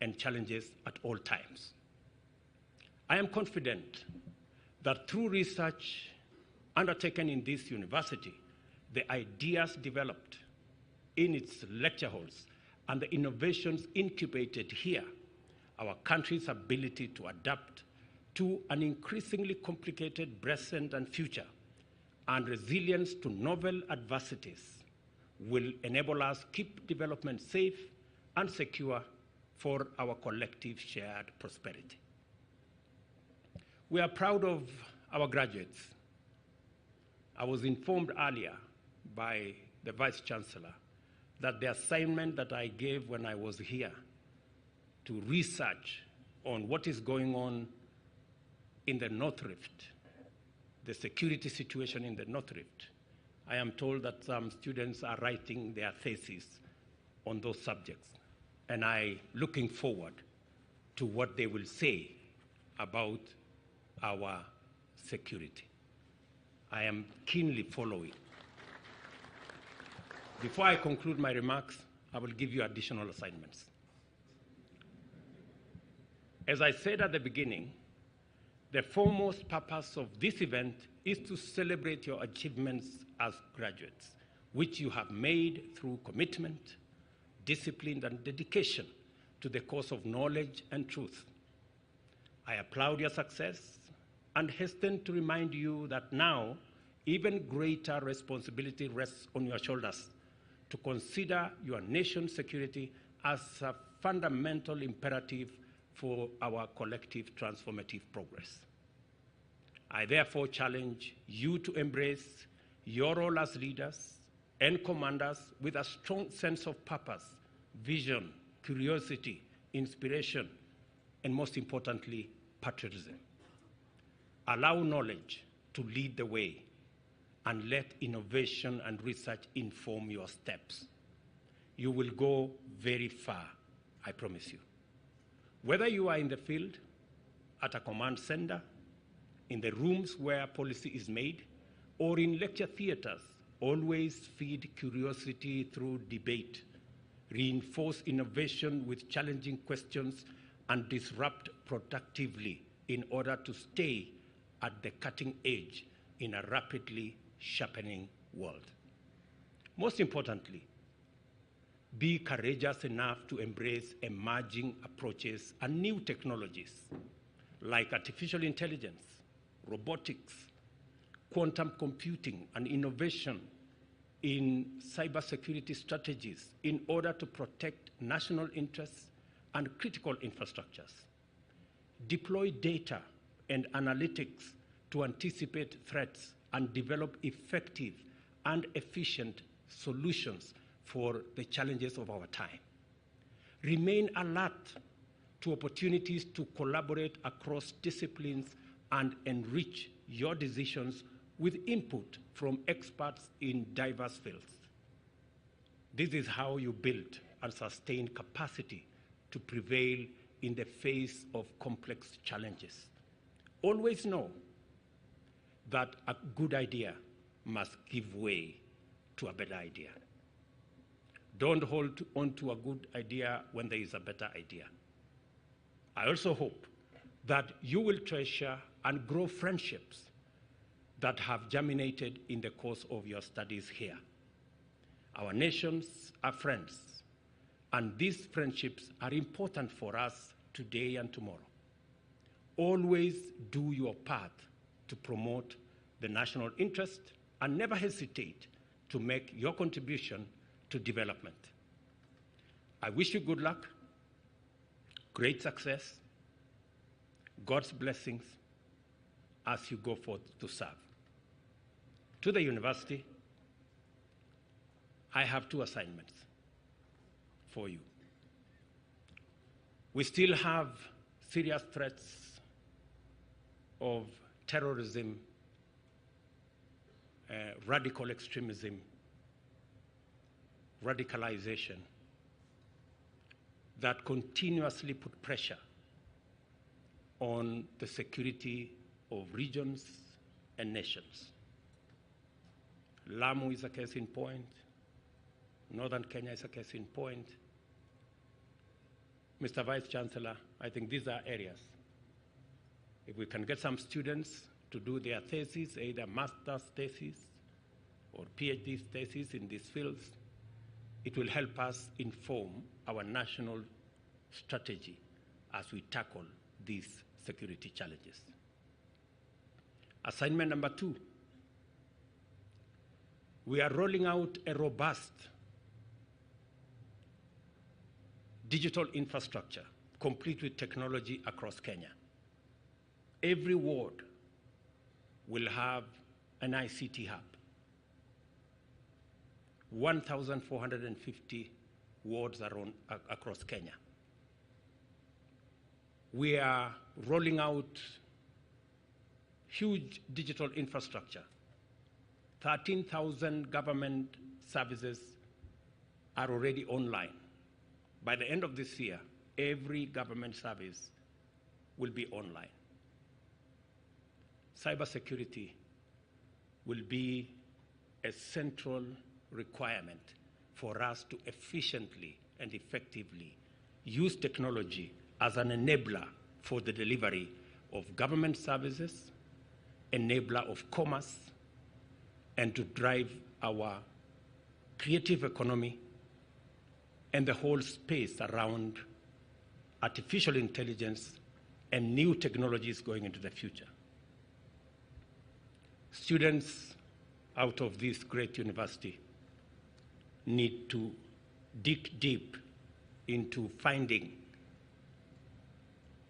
and challenges at all times. I am confident that through research undertaken in this university, the ideas developed in its lecture halls and the innovations incubated here, our country's ability to adapt to an increasingly complicated present and future, and resilience to novel adversities will enable us to keep development safe and secure for our collective shared prosperity. We are proud of our graduates. I was informed earlier by the Vice Chancellor that the assignment that I gave when I was here to research on what is going on in the North Rift, the security situation in the North Rift, I am told that some students are writing their theses on those subjects, and I'm looking forward to what they will say about our security. I am keenly following. Before I conclude my remarks, I will give you additional assignments. As I said at the beginning, the foremost purpose of this event is to celebrate your achievements as graduates, which you have made through commitment, discipline, and dedication to the cause of knowledge and truth. I applaud your success and hasten to remind you that now even greater responsibility rests on your shoulders to consider your nation's security as a fundamental imperative for our collective transformative progress. I therefore challenge you to embrace your role as leaders and commanders with a strong sense of purpose, vision, curiosity, inspiration, and most importantly, patriotism. Allow knowledge to lead the way and let innovation and research inform your steps. You will go very far, I promise you. Whether you are in the field, at a command center, in the rooms where policy is made, or in lecture theaters, always feed curiosity through debate, reinforce innovation with challenging questions, and disrupt productively in order to stay at the cutting edge in a rapidly sharpening world. Most importantly, be courageous enough to embrace emerging approaches and new technologies like artificial intelligence, robotics, quantum computing, and innovation in cybersecurity strategies in order to protect national interests and critical infrastructures. Deploy data and analytics to anticipate threats and develop effective and efficient solutions for the challenges of our time. Remain alert to opportunities to collaborate across disciplines and enrich your decisions with input from experts in diverse fields. This is how you build and sustain capacity to prevail in the face of complex challenges. Always know that a good idea must give way to a better idea. Don't hold on to a good idea when there is a better idea. I also hope that you will treasure and grow friendships that have germinated in the course of your studies here. Our nations are friends, and these friendships are important for us today and tomorrow. Always do your part to promote the national interest and never hesitate to make your contribution to development. I wish you good luck, great success, God's blessings as you go forth to serve. To the university, I have two assignments for you. We still have serious threats of terrorism, radical extremism, radicalization that continuously put pressure on the security of regions and nations. Lamu is a case in point. Northern Kenya is a case in point. Mr. Vice Chancellor, I think these are areas. If we can get some students to do their thesis, either master's thesis or PhD thesis in these fields, It will help us inform our national strategy as we tackle these security challenges. Assignment number 2, we are rolling out a robust digital infrastructure, complete with technology across Kenya. Every ward will have an ICT hub. 1,450 wards are across Kenya. We are rolling out huge digital infrastructure. 13,000 government services are already online. By the end of this year, every government service will be online. Cybersecurity will be a central requirement for us to efficiently and effectively use technology as an enabler for the delivery of government services, enabler of commerce, and to drive our creative economy and the whole space around artificial intelligence and new technologies going into the future. Students out of this great university need to dig deep into finding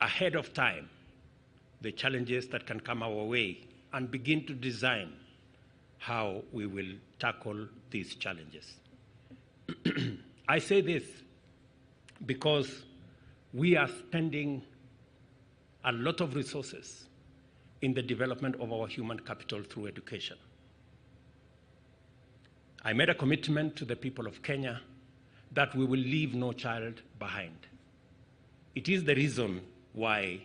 ahead of time the challenges that can come our way and begin to design how we will tackle these challenges. I say this because we are spending a lot of resources in the development of our human capital through education. I made a commitment to the people of Kenya that we will leave no child behind. It is the reason why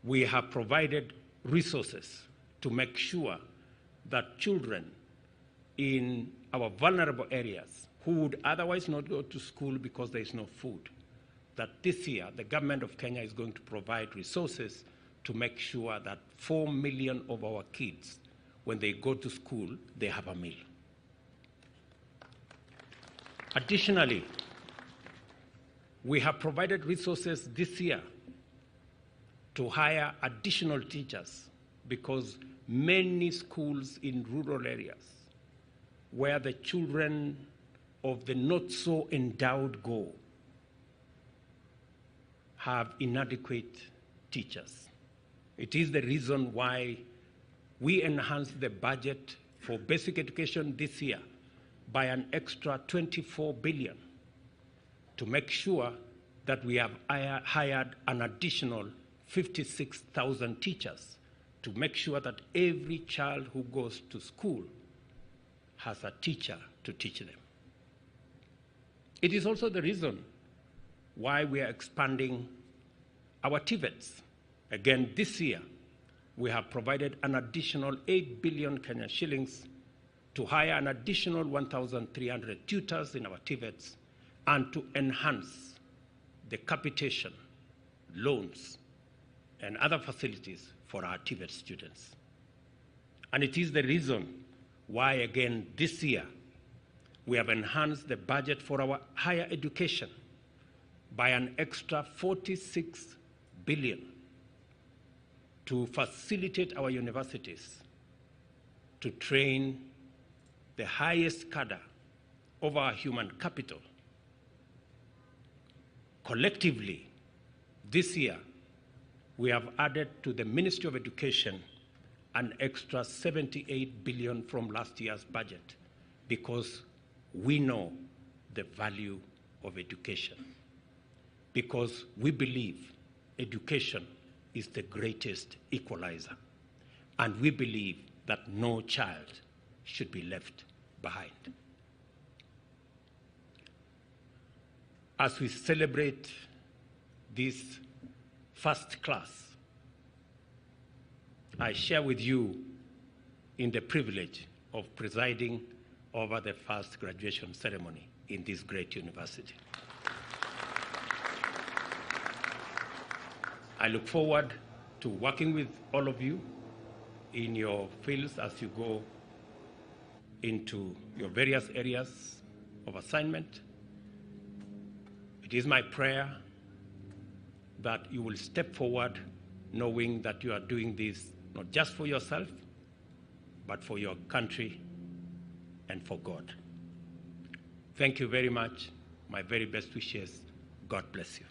we have provided resources to make sure that children in our vulnerable areas who would otherwise not go to school because there is no food, that this year the government of Kenya is going to provide resources to make sure that 4 million of our kids, when they go to school, they have a meal. Additionally, we have provided resources this year to hire additional teachers because many schools in rural areas where the children of the not so endowed go have inadequate teachers. It is the reason why we enhanced the budget for basic education this year by an extra 24 billion to make sure that we have hired an additional 56,000 teachers to make sure that every child who goes to school has a teacher to teach them. It is also the reason why we are expanding our TVETs. Again, this year, we have provided an additional 8 billion Kenyan shillings to hire an additional 1,300 tutors in our TVETs and to enhance the capitation, loans, and other facilities for our TVET students. And it is the reason why, again, this year, we have enhanced the budget for our higher education by an extra 46 billion to facilitate our universities to train the highest cadre of our human capital. Collectively, this year, we have added to the Ministry of Education an extra 78 billion from last year's budget because we know the value of education, because we believe education is the greatest equalizer, and we believe that no child should be left behind. As we celebrate this first class, I share with you in the privilege of presiding over the first graduation ceremony in this great university. I look forward to working with all of you in your fields as you go into your various areas of assignment. It is my prayer that you will step forward knowing that you are doing this not just for yourself, but for your country and for God. Thank you very much. My very best wishes. God bless you.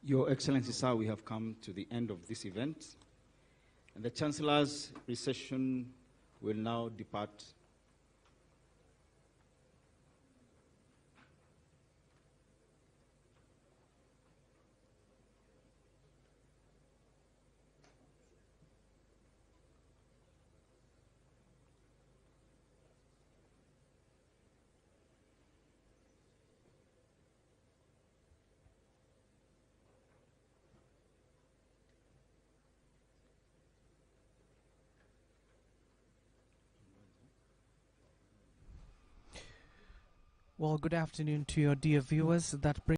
Your Excellency, sir, we have come to the end of this event, and the Chancellor's recession will now depart. Well, good afternoon to your dear viewers. That brings